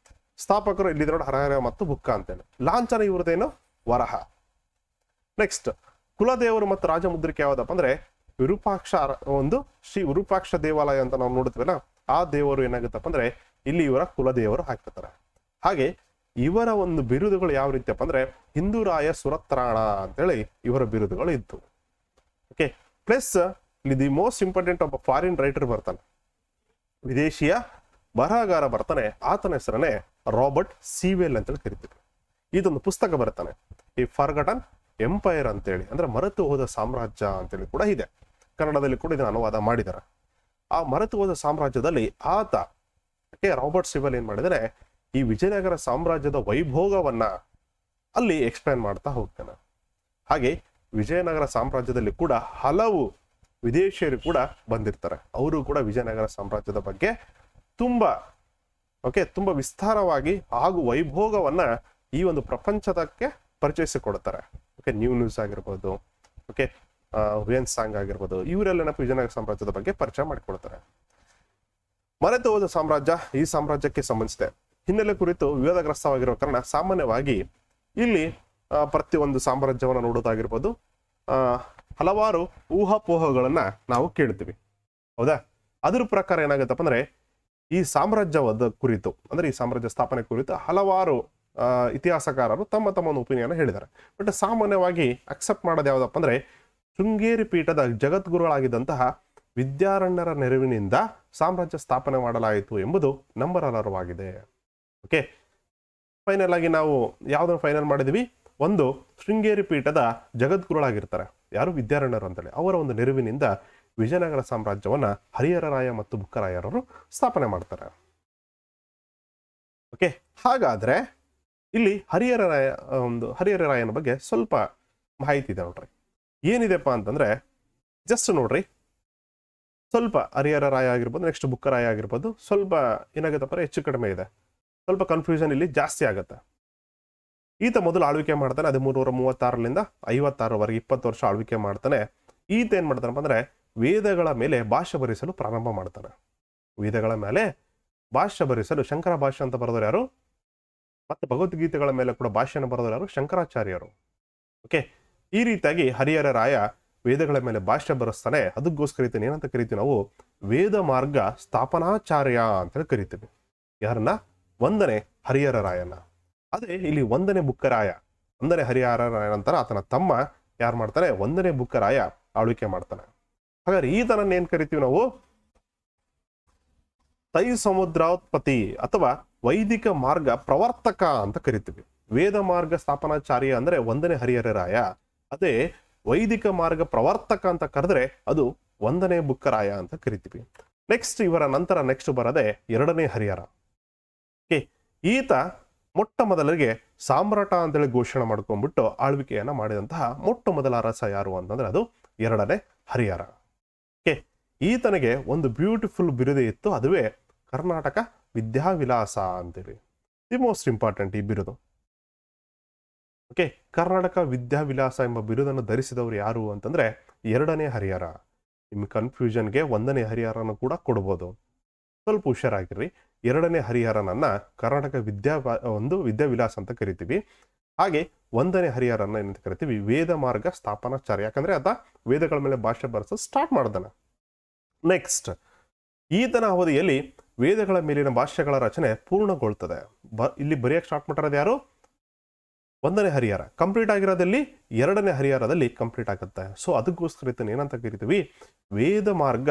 ಸ್ಥಾಪಕರು ಇಲ್ಲಿ ನೋಡಿ ಹರಿಹರ ಮತ್ತು ಬುಕ್ಕ ಅಂತೇಳಿ. ಲಾಂಛನ ಇವ್ರದೇನು? ವರಹ. ನೆಕ್ಸ್ಟ್ ಕುಲದೇವರು ಮತ್ತು ರಾಜಮುದ್ರಿಕೆ ಯಾವ್ದಪ್ಪ ಅಂದ್ರೆ ವಿರೂಪಾಕ್ಷ. ಒಂದು ಶ್ರೀ ವಿರೂಪಾಕ್ಷ ದೇವಾಲಯ ಅಂತ ನಾವು ನೋಡ್ತೀವಲ್ಲ, ಆ ದೇವರು ಏನಾಗುತ್ತಪ್ಪ ಅಂದ್ರೆ ಇಲ್ಲಿ ಇವರ ಕುಲದೇವರು ಹಾಕ್ತಾರೆ. ಹಾಗೆ ಇವರ ಒಂದು ಬಿರುದುಗಳು ಯಾವ ರೀತಿಯಪ್ಪ ಅಂದ್ರೆ ಹಿಂದೂರಾಯ ಸುರತ್ರಾಣ ಅಂತೇಳಿ ಇವರ ಬಿರುದುಗಳು ಇತ್ತು. ಓಕೆ. ಪ್ಲಸ್ ಇಲ್ಲಿ ದಿ ಮೋಸ್ಟ್ ಇಂಪಾರ್ಟೆಂಟ್ ಒಬ್ಬ ಫಾರಿನ್ ರೈಟರ್ ಬರ್ತಾನೆ, ವಿದೇಶಿಯ ಬರಹಗಾರ ಬರ್ತಾನೆ. ಆತನ ಹೆಸರನ್ನೇ ರಾಬರ್ಟ್ ಸೀವೆಲ್ ಅಂತೇಳಿ ಕರಿತೀವಿ. ಇದೊಂದು ಪುಸ್ತಕ ಬರ್ತಾನೆ, ಈ ಫಾರ್ಗಟನ್ ಎಂಪೈರ್ ಅಂತೇಳಿ, ಅಂದ್ರೆ ಮರೆತು ಹೋದ ಸಾಮ್ರಾಜ್ಯ ಅಂತೇಳಿ ಕೂಡ ಇದೆ. ಕನ್ನಡದಲ್ಲಿ ಕೂಡ ಇದನ್ನ ಅನುವಾದ ಮಾಡಿದ್ದಾರೆ. ಆ ಮರೆತು ಹೋದ ಸಾಮ್ರಾಜ್ಯದಲ್ಲಿ ಆತ ರಾಬರ್ಟ್ ಸಿವೆಲ್ ಏನ್ ಮಾಡಿದಾನೆ, ಈ ವಿಜಯನಗರ ಸಾಮ್ರಾಜ್ಯದ ವೈಭೋಗವನ್ನ ಅಲ್ಲಿ ಎಕ್ಸ್ಪ್ಲೇನ್ ಮಾಡ್ತಾ ಹೋಗ್ತಾನೆ. ಹಾಗೆ ವಿಜಯನಗರ ಸಾಮ್ರಾಜ್ಯದಲ್ಲಿ ಕೂಡ ಹಲವು ವಿದೇಶಿಯರು ಕೂಡ ಬಂದಿರ್ತಾರೆ. ಅವರು ಕೂಡ ವಿಜಯನಗರ ಸಾಮ್ರಾಜ್ಯದ ಬಗ್ಗೆ ತುಂಬಾ ವಿಸ್ತಾರವಾಗಿ ಹಾಗೂ ವೈಭೋಗವನ್ನ ಈ ಒಂದು ಪ್ರಪಂಚದಕ್ಕೆ ಪರಿಚಯಿಸಿಕೊಡ್ತಾರೆ. ಓಕೆ. ನ್ಯೂಸ್ ಆಗಿರ್ಬೋದು, ಓಕೆ, ವೇನ್ ಸಾಂಗ್ ಆಗಿರ್ಬೋದು, ಇವರೆಲ್ಲ ವಿಜಯನಗರ ಸಾಮ್ರಾಜ್ಯದ ಬಗ್ಗೆ ಪರಿಚಯ ಮಾಡಿಕೊಡ್ತಾರೆ. ಮರೆತು ಹೋದ ಸಾಮ್ರಾಜ್ಯ ಈ ಸಾಮ್ರಾಜ್ಯಕ್ಕೆ ಸಂಬಂಧಿಸಿದೆ. ಹಿನ್ನೆಲೆ ಕುರಿತು ವಿವಾದಗ್ರಸ್ತವಾಗಿರುವ ಕಾರಣ ಸಾಮಾನ್ಯವಾಗಿ ಇಲ್ಲಿ ಪ್ರತಿಯೊಂದು ಸಾಮ್ರಾಜ್ಯವನ್ನು ನೋಡೋದಾಗಿರ್ಬೋದು, ಹಲವಾರು ಊಹಾಪೋಹಗಳನ್ನ ನಾವು ಕೇಳ್ತೀವಿ. ಹೌದಾ. ಅದ್ರ ಪ್ರಕಾರ ಏನಾಗುತ್ತಪ್ಪ ಅಂದ್ರೆ ಈ ಸಾಮ್ರಾಜ್ಯದ ಕುರಿತು, ಅಂದ್ರೆ ಈ ಸಾಮ್ರಾಜ್ಯ ಸ್ಥಾಪನೆ ಕುರಿತು ಹಲವಾರು ಇತಿಹಾಸಕಾರರು ತಮ್ಮ ಒಂದು ಒಪಿನಿಯನ್ ಹೇಳಿದ್ದಾರೆ. ಬಟ್ ಸಾಮಾನ್ಯವಾಗಿ ಅಕ್ಸೆಪ್ಟ್ ಮಾಡೋದು ಯಾವ್ದಪ್ಪ ಅಂದ್ರೆ ಶೃಂಗೇರಿ ಪೀಠದ ಜಗದ್ಗುರುಗಳಾಗಿದ್ದಂತಹ ವಿದ್ಯಾರಣ್ಯರ ನೆರವಿನಿಂದ ಸಾಮ್ರಾಜ್ಯ ಸ್ಥಾಪನೆ ಮಾಡಲಾಯಿತು ಎಂಬುದು ನಂಬರರ್ಹವಾಗಿದೆ. ಓಕೆ. ಫೈನಲ್ ಆಗಿ ನಾವು ಯಾವ್ದನ್ನು ಫೈನಲ್ ಮಾಡಿದ್ವಿ? ಒಂದು ಶೃಂಗೇರಿ ಪೀಠದ ಜಗದ್ಗುರುಗಳಾಗಿರ್ತಾರೆ ಯಾರು? ವಿದ್ಯಾರಣ್ಯರು ಅಂತೇಳಿ. ಅವರ ಒಂದು ನೆರವಿನಿಂದ ವಿಜಯನಗರ ಸಾಮ್ರಾಜ್ಯವನ್ನ ಹರಿಹರ ರಾಯ ಮತ್ತು ಬುಕ್ಕರಾಯರವರು ಸ್ಥಾಪನೆ ಮಾಡ್ತಾರೆ. ಓಕೆ. ಹಾಗಾದ್ರೆ ಇಲ್ಲಿ ಹರಿಹರ ರಾಯನ ಬಗ್ಗೆ ಸ್ವಲ್ಪ ಮಾಹಿತಿ ಇದೆ ನೋಡ್ರಿ. ಏನಿದೆಪ್ಪ ಅಂತಂದ್ರೆ ಜಸ್ಟ್ ನೋಡ್ರಿ, ಸ್ವಲ್ಪ ಹರಿಹರ ರಾಯ ಆಗಿರ್ಬೋದು, ನೆಕ್ಸ್ಟ್ ಬುಕ್ಕರಾಯ ಆಗಿರ್ಬೋದು, ಸ್ವಲ್ಪ ಏನಾಗುತ್ತಪ್ಪ ಹೆಚ್ಚು ಕಡಿಮೆ ಇದೆ, ಸ್ವಲ್ಪ ಕನ್ಫ್ಯೂಷನ್ ಇಲ್ಲಿ ಜಾಸ್ತಿ ಆಗುತ್ತೆ. ಈತ ಮೊದಲು ಆಳ್ವಿಕೆ ಮಾಡ್ತಾನೆ 1336ರಿಂದ 56ರವರೆಗೆ 20 ವರ್ಷ ಆಳ್ವಿಕೆ ಮಾಡ್ತಾನೆ. ಈತ ಏನ್ ಮಾಡ್ತಾನಪ್ಪ ಅಂದ್ರೆ ವೇದಗಳ ಮೇಲೆ ಭಾಷ್ಯ ಬರೆಸಲು ಪ್ರಾರಂಭ ಮಾಡ್ತಾನೆ. ವೇದಗಳ ಮೇಲೆ ಭಾಷ್ಯ ಬರೆಸಲು ಶಂಕರ ಭಾಷ್ಯ ಅಂತ ಬರೆದವರು ಯಾರು? ಮತ್ತೆ ಭಗವದ್ಗೀತೆಗಳ ಮೇಲೆ ಕೂಡ ಭಾಷ್ಯನ ಬರೆದವರು ಯಾರು? ಶಂಕರಾಚಾರ್ಯರು. ಓಕೆ. ಈ ರೀತಿಯಾಗಿ ಹರಿಹರ ರಾಯ ವೇದಗಳ ಮೇಲೆ ಭಾಷ್ಯ ಬರೆಸ್ತಾನೆ. ಅದಕ್ಕೋಸ್ಕರ ಏನಂತ ಕರಿತೀವಿ ನಾವು? ವೇದ ಮಾರ್ಗ ಸ್ಥಾಪನಾಚಾರ್ಯ ಅಂತ ಕರಿತೀವಿ. ಯಾರನ್ನ? 1ನೇ ಹರಿಹರ ರಾಯನ. ಅದೇ ಇಲ್ಲಿ 1ನೇ ಬುಕ್ಕರಾಯ, 1ನೇ ಹರಿಹರ ರಾಯ ನಂತರ ಆತನ ತಮ್ಮ ಯಾರು ಮಾಡ್ತಾನೆ? 1ನೇ ಬುಕ್ಕರಾಯ ಆಳ್ವಿಕೆ ಮಾಡ್ತಾನೆ. ಹಾಗಾದ್ರೆ ಈತನನ್ನ ಏನ್ ಕರಿತೀವಿ ನಾವು? ತೈ ಸಮುದ್ರೋತ್ಪತ್ತಿ ಅಥವಾ ವೈದಿಕ ಮಾರ್ಗ ಪ್ರವರ್ತಕ ಅಂತ ಕರಿತೀವಿ. ವೇದ ಮಾರ್ಗ ಸ್ಥಾಪನಾಚಾರ್ಯ ಅಂದ್ರೆ 1ನೇ ಹರಿಹರ ರಾಯ. ಅದೇ ವೈದಿಕ ಮಾರ್ಗ ಪ್ರವರ್ತಕ ಅಂತ ಕರೆದ್ರೆ ಅದು 1ನೇ ಬುಕ್ಕರಾಯ ಅಂತ ಕರಿತೀವಿ. ನೆಕ್ಸ್ಟ್ ಇವರ ನಂತರ ನೆಕ್ಸ್ಟ್ ಬರದೆ 2ನೇ ಹರಿಹರ. ಈತ ಮೊಟ್ಟ ಮೊದಲಿಗೆ ಸಾಮ್ರಾಟ ಅಂತೇಳಿ ಘೋಷಣೆ ಮಾಡ್ಕೊಂಡ್ಬಿಟ್ಟು ಆಳ್ವಿಕೆಯನ್ನ ಮಾಡಿದಂತಹ ಮೊಟ್ಟ ಮೊದಲ ಅರಸ ಯಾರು ಅಂತಂದ್ರೆ ಅದು 2ನೇ ಹರಿಹರ. ಈತನಿಗೆ ಒಂದು ಬ್ಯೂಟಿಫುಲ್ ಬಿರುದೆ ಇತ್ತು, ಅದುವೇ ಕರ್ನಾಟಕ ವಿದ್ಯಾವಿಲಾಸ ಅಂತೇಳಿ. ದಿ ಮೋಸ್ಟ್ ಇಂಪಾರ್ಟೆಂಟ್ ಈ ಬಿರುದು. ಓಕೆ. ಕರ್ನಾಟಕ ವಿದ್ಯಾವಿಲಾಸ ಎಂಬ ಬಿರುದನ್ನು ಧರಿಸಿದವರು ಯಾರು ಅಂತಂದ್ರೆ 2ನೇ ಹರಿಹರ. ನಿಮ್ಗೆ ಕನ್ಫ್ಯೂಷನ್ಗೆ 1ನೇ ಹರಿಹರನ ಕೂಡ ಕೊಡ್ಬೋದು, ಸ್ವಲ್ಪ ಹುಷಾರಾಗಿರ್ರಿ. 2ನೇ ಹರಿಹರನನ್ನ ಕರ್ನಾಟಕ ವಿದ್ಯಾವಿಲಾಸ ಅಂತ ಕರಿತೀವಿ. ಹಾಗೆ 1ನೇ ಹರಿಹರನ್ನ ಏನಂತ ಕರಿತೀವಿ? ವೇದ ಮಾರ್ಗ ಸ್ಥಾಪನಾಚಾರ್ಯ. ಯಾಕಂದ್ರೆ ಆತ ವೇದಗಳ ಮೇಲೆ ಭಾಷೆ ಬರೆಸೋದು ಸ್ಟಾರ್ಟ್ ಮಾಡ್ದಾನೆ. ನೆಕ್ಸ್ಟ್ ಈತನ ಅವಧಿಯಲ್ಲಿ ವೇದಗಳ ಮೇಲಿನ ಭಾಷ್ಯಗಳ ರಚನೆ ಪೂರ್ಣಗೊಳ್ತದೆ. ಇಲ್ಲಿ ಬರೆಯಕ್ಕೆ ಸ್ಟಾರ್ಟ್ ಮಾಡಿರೋದು ಯಾರು? 1ನೇ ಹರಿಹರ. ಕಂಪ್ಲೀಟ್ ಆಗಿರೋದಲ್ಲಿ 2ನೇ ಹರಿಹರದಲ್ಲಿ ಕಂಪ್ಲೀಟ್ ಆಗುತ್ತೆ. ಸೊ ಅದಕ್ಕೋಸ್ಕರ ಇದನ್ನ ಏನಂತ ಕರಿತೀವಿ? ವೇದ ಮಾರ್ಗ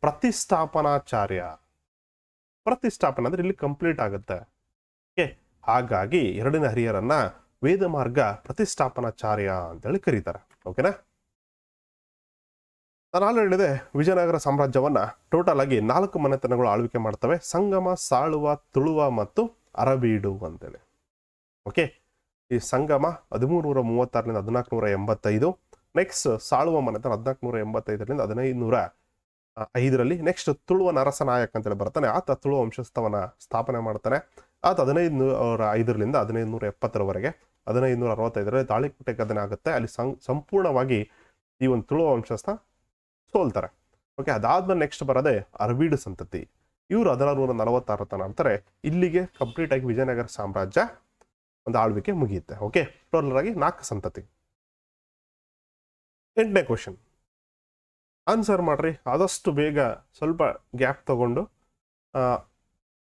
ಪ್ರತಿಷ್ಠಾಪನಾಚಾರ್ಯ. ಪ್ರತಿಷ್ಠಾಪನೆ ಅಂದ್ರೆ ಇಲ್ಲಿ ಕಂಪ್ಲೀಟ್ ಆಗುತ್ತೆ. ಹಾಗಾಗಿ 2ನೇ ಹರಿಹರನ್ನ ವೇದ ಮಾರ್ಗ ಪ್ರತಿಷ್ಠಾಪನಾಚಾರ್ಯ ಅಂತೇಳಿ ಕರೀತಾರೆ. ಓಕೆನಾ? ನಾನು ಆಲ್ರೆಡಿ ಹೇಳಿದೆ, ವಿಜಯನಗರ ಸಾಮ್ರಾಜ್ಯವನ್ನ ಟೋಟಲ್ ಆಗಿ 4 ಮನೆತನಗಳು ಆಳ್ವಿಕೆ ಮಾಡ್ತವೆ: ಸಂಗಮ, ಸಾಳುವ, ತುಳುವ ಮತ್ತು ಅರಬೀಡು ಅಂತೇಳಿ. ಓಕೆ, ಈ ಸಂಗಮ 1336ರಿಂದ 1485. ನೆಕ್ಸ್ಟ್ ಸಾಳುವ ಮನೆತನ 1485ರಿಂದ 1505ರಲ್ಲಿ. ನೆಕ್ಸ್ಟ್ ತುಳುವ ನರಸನಾಯಕ್ ಅಂತೇಳಿ ಬರ್ತಾನೆ, ಆತ ತುಳುವ ವಂಶಸ್ಥವನ್ನ ಸ್ಥಾಪನೆ ಮಾಡ್ತಾನೆ. ಆತ 1505ರಿಂದ 1570ರವರೆಗೆ. 1565ರಲ್ಲಿ ತಾಳಿಕೋಟೆ ಕದನ ಆಗುತ್ತೆ. ಅಲ್ಲಿ ಸಂಪೂರ್ಣವಾಗಿ ಈ ಒಂದು ತುಳುವ ವಂಶಸ್ಥ ಸೋಲ್ತಾರೆ. ಓಕೆ, ಅದಾದ್ಮೇಲೆ ನೆಕ್ಸ್ಟ್ ಬರೋದೇ ಅರವೀಡು ಸಂತತಿ. ಇವರು 1646 ತನ ಅಂತಾರೆ. ಇಲ್ಲಿಗೆ ಕಂಪ್ಲೀಟ್ ಆಗಿ ವಿಜಯನಗರ ಸಾಮ್ರಾಜ್ಯ ಒಂದು ಆಳ್ವಿಕೆ ಮುಗಿಯುತ್ತೆ. ಓಕೆ, ಟೋಟಲ್ ಆಗಿ 4 ಸಂತತಿ. 8ನೇ ಕ್ವಶನ್ ಆನ್ಸರ್ ಮಾಡ್ರಿ ಆದಷ್ಟು ಬೇಗ, ಸ್ವಲ್ಪ ಗ್ಯಾಪ್ ತಗೊಂಡು.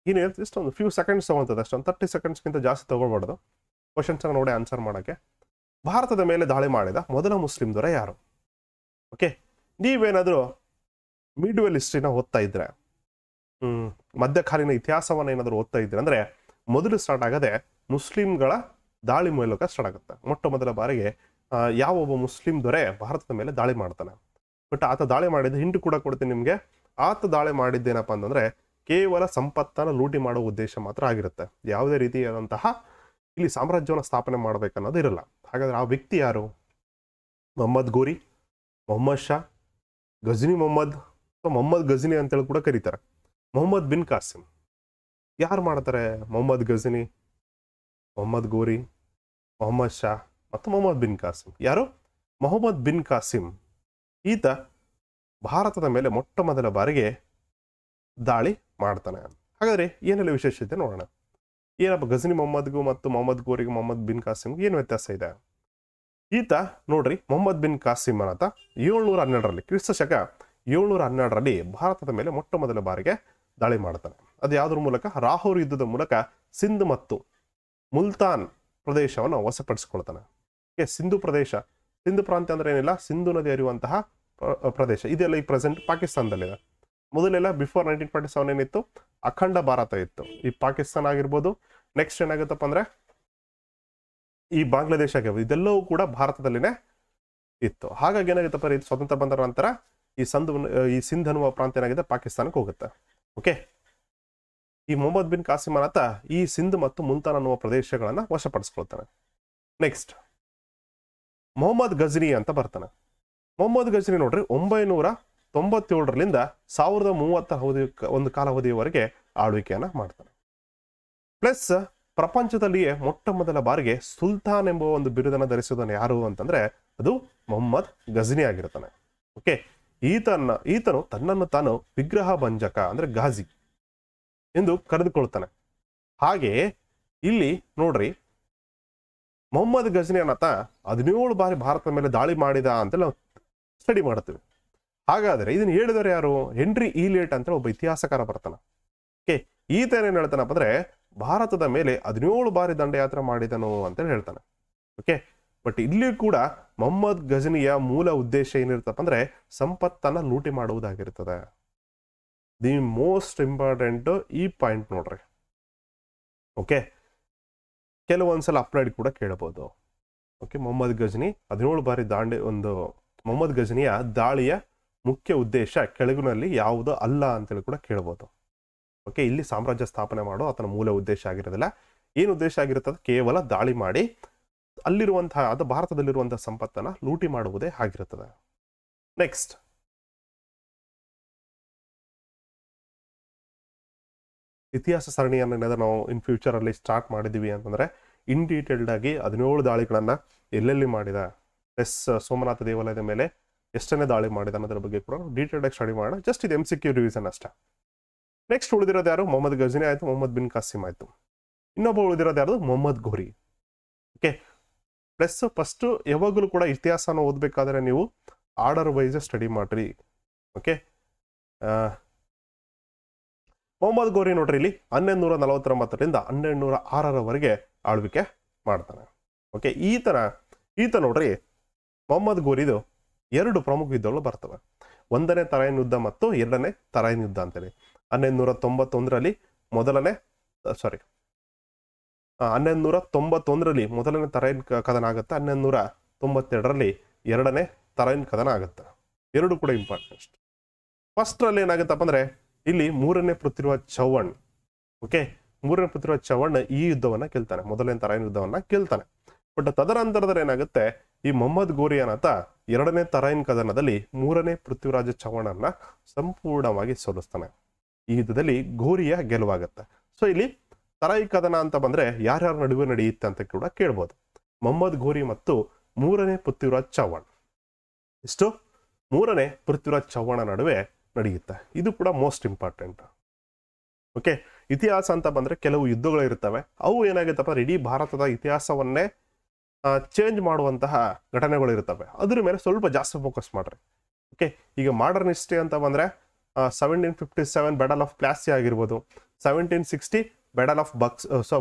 ಏನೇನು ಜಸ್ಟ್ ಒಂದು ಫ್ಯೂ ಸೆಕೆಂಡ್ಸ್ ತಗೊಳ್ತದೆ, ಅಷ್ಟೊಂದು 30 ಸೆಕೆಂಡ್ಸ್ಗಿಂತ ಜಾಸ್ತಿ ತಗೊಳ್ಬಾರ್ದು ಕ್ವಶನ್ಸ್ ನೋಡಿ ಆನ್ಸರ್ ಮಾಡೋಕ್ಕೆ. ಭಾರತದ ಮೇಲೆ ದಾಳಿ ಮಾಡಿದ ಮೊದಲ ಮುಸ್ಲಿಂ ದೊರೆ ಯಾರು? ಓಕೆ, ನೀವೇನಾದರೂ ಮಿಡ್ವೆಲ್ ಹಿಸ್ಟ್ರಿನ ಓದ್ತಾ ಇದ್ರೆ, ಮಧ್ಯಕಾಲೀನ ಇತಿಹಾಸವನ್ನು ಏನಾದರೂ ಓದ್ತಾ ಇದ್ರೆ ಅಂದರೆ, ಮೊದಲು ಸ್ಟಾರ್ಟ್ ಆಗದೆ ಮುಸ್ಲಿಂಗಳ ದಾಳಿ ಮೂಲಕ ಸ್ಟಾರ್ಟ್ ಆಗುತ್ತೆ. ಮೊಟ್ಟ ಮೊದಲ ಬಾರಿಗೆ ಯಾವ ಒಬ್ಬ ಮುಸ್ಲಿಂ ದೊರೆ ಭಾರತದ ಮೇಲೆ ದಾಳಿ ಮಾಡ್ತಾನೆ. ಬಟ್ ಆತ ದಾಳಿ ಮಾಡಿದ್ದು ಹಿಂಟು ಕೂಡ ಕೊಡ್ತೀನಿ ನಿಮಗೆ. ಆತ ದಾಳಿ ಮಾಡಿದ್ದೇನಪ್ಪ ಅಂತಂದ್ರೆ ಕೇವಲ ಸಂಪತ್ತನ್ನು ಲೂಟಿ ಮಾಡುವ ಉದ್ದೇಶ ಮಾತ್ರ ಆಗಿರುತ್ತೆ. ಯಾವುದೇ ರೀತಿಯಾದಂತಹ ಇಲ್ಲಿ ಸಾಮ್ರಾಜ್ಯವನ್ನು ಸ್ಥಾಪನೆ ಮಾಡ್ಬೇಕನ್ನೋದು ಇರಲ್ಲ. ಹಾಗಾದ್ರೆ ಆ ವ್ಯಕ್ತಿ ಯಾರು? ಮೊಹಮ್ಮದ್ ಗೋರಿ, ಮೊಹಮ್ಮದ್ ಶಾ, ಗಜ್ನಿ ಮೊಹಮ್ಮದ್, ಅಥವಾ ಮೊಹಮ್ಮದ್ ಗಜ್ನಿ ಅಂತೇಳಿ ಕೂಡ ಕರೀತಾರೆ. ಮೊಹಮ್ಮದ್ ಬಿನ್ ಕಾಸಿಂ. ಯಾರು ಮಾಡ್ತಾರೆ? ಮೊಹಮ್ಮದ್ ಗಜ್ನಿ, ಮೊಹಮ್ಮದ್ ಗೋರಿ, ಮೊಹಮ್ಮದ್ ಶಾ ಮತ್ತು ಮೊಹಮ್ಮದ್ ಬಿನ್ ಕಾಸಿಂ. ಯಾರು? ಮೊಹಮ್ಮದ್ ಬಿನ್ ಕಾಸಿಂ. ಈತ ಭಾರತದ ಮೇಲೆ ಮೊಟ್ಟ ಮೊದಲ ಬಾರಿಗೆ ದಾಳಿ ಮಾಡ್ತಾನೆ. ಹಾಗಾದ್ರೆ ಏನೆಲ್ಲ ವಿಶೇಷತೆ ನೋಡೋಣ. ಏನಪ್ಪ ಗಜ್ನಿ ಮೊಹಮ್ಮದ್ಗೂ ಮತ್ತು ಮೊಹಮ್ಮದ್ ಗೋರಿಗೂ ಮೊಹಮ್ಮದ್ ಬಿನ್ ಕಾಸಿಂಗೂ ಏನು ವ್ಯತ್ಯಾಸ ಇದೆ? ಈತ ನೋಡ್ರಿ, ಮೊಹಮ್ಮದ್ ಬಿನ್ ಕಾಸಿಂ ಅನ್ನತ 712ರಲ್ಲಿ, ಕ್ರಿಸ್ತ ಶಕ 712ರಲ್ಲಿ ಭಾರತದ ಮೇಲೆ ಮೊಟ್ಟ ಮೊದಲ ಬಾರಿಗೆ ದಾಳಿ ಮಾಡ್ತಾನೆ. ಅದು ಯಾವುದ್ರ ಮೂಲಕ? ರಾಹೋರ್ ಯುದ್ಧದ ಮೂಲಕ ಸಿಂಧ್ ಮತ್ತು ಮುಲ್ತಾನ್ ಪ್ರದೇಶವನ್ನು ವಶಪಡಿಸಿಕೊಳ್ತಾನೆ. ಸಿಂಧು ಪ್ರದೇಶ, ಸಿಂಧು ಪ್ರಾಂತ್ಯ ಅಂದ್ರೆ ಏನಿಲ್ಲ, ಸಿಂಧು ನದಿ ಹರಿಯುವಂತಹ ಪ್ರದೇಶ. ಇದೆಲ್ಲ ಈ ಪ್ರೆಸೆಂಟ್ ಪಾಕಿಸ್ತಾನದಲ್ಲಿದೆ. ಮೊದಲೆಲ್ಲ ಬಿಫೋರ್ 1947 ಏನಿತ್ತು? ಅಖಂಡ ಭಾರತ ಇತ್ತು. ಈ ಪಾಕಿಸ್ತಾನ ಆಗಿರ್ಬೋದು, ನೆಕ್ಸ್ಟ್ ಏನಾಗುತ್ತಪ್ಪ ಅಂದ್ರೆ ಈ ಬಾಂಗ್ಲಾದೇಶ ಆಗಿರ್ಬೋದು, ಇದೆಲ್ಲವೂ ಕೂಡ ಭಾರತದಲ್ಲಿನೇ ಇತ್ತು. ಹಾಗಾಗಿ ಏನಾಗುತ್ತಪ್ಪ, ಇದು ಸ್ವತಂತ್ರ ಬಂದ ನಂತರ ಈ ಸಿಂಧ್ ಅನ್ನುವ ಪ್ರಾಂತ್ಯ ಏನಾಗಿದೆ ಪಾಕಿಸ್ತಾನಕ್ಕೆ ಹೋಗುತ್ತೆ. ಓಕೆ, ಈ ಮೊಹಮ್ಮದ್ ಬಿನ್ ಕಾಸಿಂ ಅನ್ನತ ಈ ಸಿಂಧ್ ಮತ್ತು ಮುಲ್ತಾನ್ ಅನ್ನುವ ಪ್ರದೇಶಗಳನ್ನ ವಶಪಡಿಸ್ಕೊಳ್ತಾನೆ. ನೆಕ್ಸ್ಟ್ ಮೊಹಮ್ಮದ್ ಗಜ್ನಿ ಅಂತ ಬರ್ತಾನೆ. ಮೊಹಮ್ಮದ್ ಗಜ್ನಿ ನೋಡ್ರಿ 997ರಿಂದ 1030 ಒಂದು ಕಾಲಾವಧಿಯವರೆಗೆ ಆಳ್ವಿಕೆಯನ್ನ ಮಾಡ್ತಾನೆ. ಪ್ಲಸ್ ಪ್ರಪಂಚದಲ್ಲಿಯೇ ಮೊಟ್ಟ ಮೊದಲ ಬಾರಿಗೆ ಸುಲ್ತಾನ್ ಎಂಬ ಒಂದು ಬಿರುದನ್ನು ಧರಿಸುವುದನ್ನು ಯಾರು ಅಂತಂದ್ರೆ ಅದು ಮೊಹಮ್ಮದ್ ಗಜ್ನಿ ಆಗಿರ್ತಾನೆ. ಓಕೆ, ಈತನು ತನ್ನನ್ನು ತಾನು ವಿಗ್ರಹ ಭಂಜಕ ಅಂದ್ರೆ ಗಾಜಿ ಎಂದು ಕರೆದುಕೊಳ್ತಾನೆ. ಹಾಗೆ ಇಲ್ಲಿ ನೋಡ್ರಿ, ಮೊಹಮ್ಮದ್ ಗಜ್ನಿ ಅನ್ನತ 17 ಬಾರಿ ಭಾರತದ ಮೇಲೆ ದಾಳಿ ಮಾಡಿದ ಅಂತ ನಾವು ಸ್ಟಡಿ ಮಾಡ್ತೀವಿ. ಹಾಗಾದ್ರೆ ಇದನ್ನ ಹೇಳಿದವರು ಯಾರು? ಹೆನ್ರಿ ಈಲಿಯಟ್ ಅಂತ ಒಬ್ಬ ಇತಿಹಾಸಕಾರ ಬರ್ತಾನೆ. ಓಕೆ, ಈತ ಏನೇನು ಹೇಳ್ತಾನಪ್ಪ ಅಂದ್ರೆ ಭಾರತದ ಮೇಲೆ 17 ಬಾರಿ ದಂಡಯಾತ್ರೆ ಮಾಡಿದನು ಅಂತ ಹೇಳ್ತಾನೆ. ಓಕೆ, ಬಟ್ ಇಲ್ಲಿ ಕೂಡ ಮೊಹಮ್ಮದ್ ಗಜ್ನಿಯ ಮೂಲ ಉದ್ದೇಶ ಏನಿರ್ತಪ್ಪ ಅಂದ್ರೆ ಸಂಪತ್ತನ್ನ ಲೂಟಿ ಮಾಡುವುದಾಗಿರ್ತದೆ. ದಿ ಮೋಸ್ಟ್ ಇಂಪಾರ್ಟೆಂಟ್ ಈ ಪಾಯಿಂಟ್ ನೋಡ್ರಿ. ಓಕೆ, ಕೆಲವೊಂದ್ಸಲ ಅಪ್ಲೈಡ್ ಕೂಡ ಕೇಳಬಹುದು. ಓಕೆ, ಮೊಹಮ್ಮದ್ ಗಜ್ನಿ 17 ಬಾರಿ ಮೊಹಮ್ಮದ್ ಗಜ್ನಿಯ ದಾಳಿಯ ಮುಖ್ಯ ಉದ್ದೇಶ ಕೆಳಗಿನಲ್ಲಿ ಯಾವುದು ಅಲ್ಲ ಅಂತೇಳಿ ಕೂಡ ಕೇಳಬಹುದು. ಓಕೆ, ಇಲ್ಲಿ ಸಾಮ್ರಾಜ್ಯ ಸ್ಥಾಪನೆ ಮಾಡೋ ಆತನ ಮೂಲ ಉದ್ದೇಶ ಆಗಿರೋದಿಲ್ಲ. ಏನು ಉದ್ದೇಶ ಆಗಿರ್ತದೆ? ಕೇವಲ ದಾಳಿ ಮಾಡಿ ಅಲ್ಲಿರುವಂತಹ ಭಾರತದಲ್ಲಿರುವಂತಹ ಸಂಪತ್ತನ್ನ ಲೂಟಿ ಮಾಡುವುದೇ ಆಗಿರುತ್ತದೆ. ನೆಕ್ಸ್ಟ್ ಇತಿಹಾಸ ಸರಣಿಯನ್ನು ಏನಾದರೂ ನಾವು ಇನ್ ಫ್ಯೂಚರ್ ಅಲ್ಲಿ ಸ್ಟಾರ್ಟ್ ಮಾಡಿದೀವಿ ಅಂತಂದ್ರೆ ಇನ್ ಡೀಟೇಲ್ಡ್ ಆಗಿ 17 ದಾಳಿಗಳನ್ನ ಎಲ್ಲೆಲ್ಲಿ ಮಾಡಿದ, ಎಸ್ ಸೋಮನಾಥ ದೇವಾಲಯದ ಮೇಲೆ ಎಷ್ಟನೇ ದಾಳಿ ಮಾಡಿದ ಅನ್ನೋದ್ರ ಬಗ್ಗೆ ಕೂಡ ಡೀಟೇಲ್ಡ್ ಆಗಿ ಸ್ಟಡಿ ಮಾಡೋಣ. ಜಸ್ಟ್ ಇದು MCQ ರಿವಿಷನ್ ಅಷ್ಟೇ. ನೆಕ್ಸ್ಟ್ ಉಳಿದಿರೋದು ಯಾರು? ಮೊಹಮ್ಮದ್ ಗಜ್ನಿ ಆಯ್ತು, ಮೊಹಮ್ಮದ್ ಬಿನ್ ಕಾಸಿಂ ಆಯ್ತು. ಇನ್ನೊಬ್ಬ ಉಳಿದಿರೋದು ಯಾರು? ಮೊಹಮ್ಮದ್ ಗೋರಿ. ಓಕೆ, ಪ್ಲಸ್ ಫಸ್ಟ್ ಯಾವಾಗಲೂ ಕೂಡ ಇತಿಹಾಸನ ಓದಬೇಕಾದ್ರೆ ನೀವು ಆರ್ಡರ್ ವೈಸ್ ಸ್ಟಡಿ ಮಾಡ್ರಿ. ಓಕೆ, ಮೊಹಮ್ಮದ್ ಗೋರಿ ನೋಡ್ರಿ, ಇಲ್ಲಿ 1149ರಿಂದ 1206ರವರೆಗೆ ಆಳ್ವಿಕೆ ಮಾಡ್ತಾನೆ. ಓಕೆ, ಈತ ನೋಡ್ರಿ, ಮೊಹಮ್ಮದ್ ಗೋರಿದು 2 ಪ್ರಮುಖ ಯುದ್ಧಗಳು ಬರ್ತವೆ. 1ನೇ ತರಾಯಿನ್ ಯುದ್ಧ ಮತ್ತು 2ನೇ ತರಾಯಿನ್ ಯುದ್ಧ ಅಂತೇಳಿ. 1191ರಲ್ಲಿ ಮೊದಲನೇ ತರಾಯಿನ್ ಕದನ ಆಗುತ್ತೆ. 1192ರಲ್ಲಿ 2ನೇ ತರಾಯಿನ್ ಕದನ ಆಗುತ್ತೆ. 2 ಕೂಡ ಇಂಪಾರ್ಟೆಂಟ್. ಫಸ್ಟ್ ರಲ್ಲಿ ಏನಾಗುತ್ತಪ್ಪ ಅಂದ್ರೆ ಇಲ್ಲಿ 3ನೇ ಪೃಥ್ವಿರಾಜ್ ಚೌಹಾಣ್. ಓಕೆ, ಮೂರನೇ ಪೃಥ್ವಿರಾಜ್ ಚೌಹಾಣ್ ಈ ಯುದ್ಧವನ್ನ ಗೆಲ್ತಾನೆ, ಮೊದಲನೇ ತರಾಯಿನ್ ಯುದ್ಧವನ್ನ ಗೆಲ್ತಾನೆ. ಬಟ್ ತದನಂತರದಲ್ಲಿ ಏನಾಗುತ್ತೆ, ಈ ಮೊಹಮ್ಮದ್ ಗೋರಿ ಅನ್ನತ ಎರಡನೇ ತರಾಯಿನ್ ಕದನದಲ್ಲಿ ಮೂರನೇ ಪೃಥ್ವಿರಾಜ ಚೌಹಾಣನ್ನ ಸಂಪೂರ್ಣವಾಗಿ ಸೋಲಿಸ್ತಾನೆ. ಈ ಯುದ್ಧದಲ್ಲಿ ಗೋರಿಯ ಗೆಲುವಾಗುತ್ತೆ. ಸೊ ಇಲ್ಲಿ ತರಾಯಿ ಕದನ ಅಂತ ಬಂದ್ರೆ ಯಾರ್ಯಾರ ನಡುವೆ ನಡೆಯುತ್ತೆ ಅಂತ ಕೂಡ ಕೇಳ್ಬೋದು. ಮೊಹಮ್ಮದ್ ಗೋರಿ ಮತ್ತು ಮೂರನೇ ಪೃಥ್ವಿರಾಜ್ ಚೌಹಾಣ್, ಇಷ್ಟು ಮೂರನೇ ಪೃಥ್ವಿರಾಜ್ ಚೌಹಾಣ ನಡುವೆ ನಡೆಯುತ್ತೆ. ಇದು ಕೂಡ ಮೋಸ್ಟ್ ಇಂಪಾರ್ಟೆಂಟ್. ಓಕೆ, ಇತಿಹಾಸ ಅಂತ ಬಂದ್ರೆ ಕೆಲವು ಯುದ್ಧಗಳು ಇರ್ತವೆ, ಅವು ಏನಾಗುತ್ತಪ್ಪ ಇಡೀ ಭಾರತದ ಇತಿಹಾಸವನ್ನೇ ಚೇಂಜ್ ಮಾಡುವಂತಹ ಘಟನೆಗಳು ಇರ್ತವೆ. ಅದ್ರ ಮೇಲೆ ಸ್ವಲ್ಪ ಜಾಸ್ತಿ ಫೋಕಸ್ ಮಾಡ್ರಿ. ಓಕೆ, ಈಗ ಮಾಡರ್ನ್ ಹಿಸ್ಟ್ರಿ ಅಂತ ಬಂದ್ರೆ 1757 ಬ್ಯಾಟಲ್ ಆಫ್ ಪ್ಲಾಸಿ ಆಗಿರ್ಬೋದು, 1760 ಬ್ಯಾಟಲ್ ಆಫ್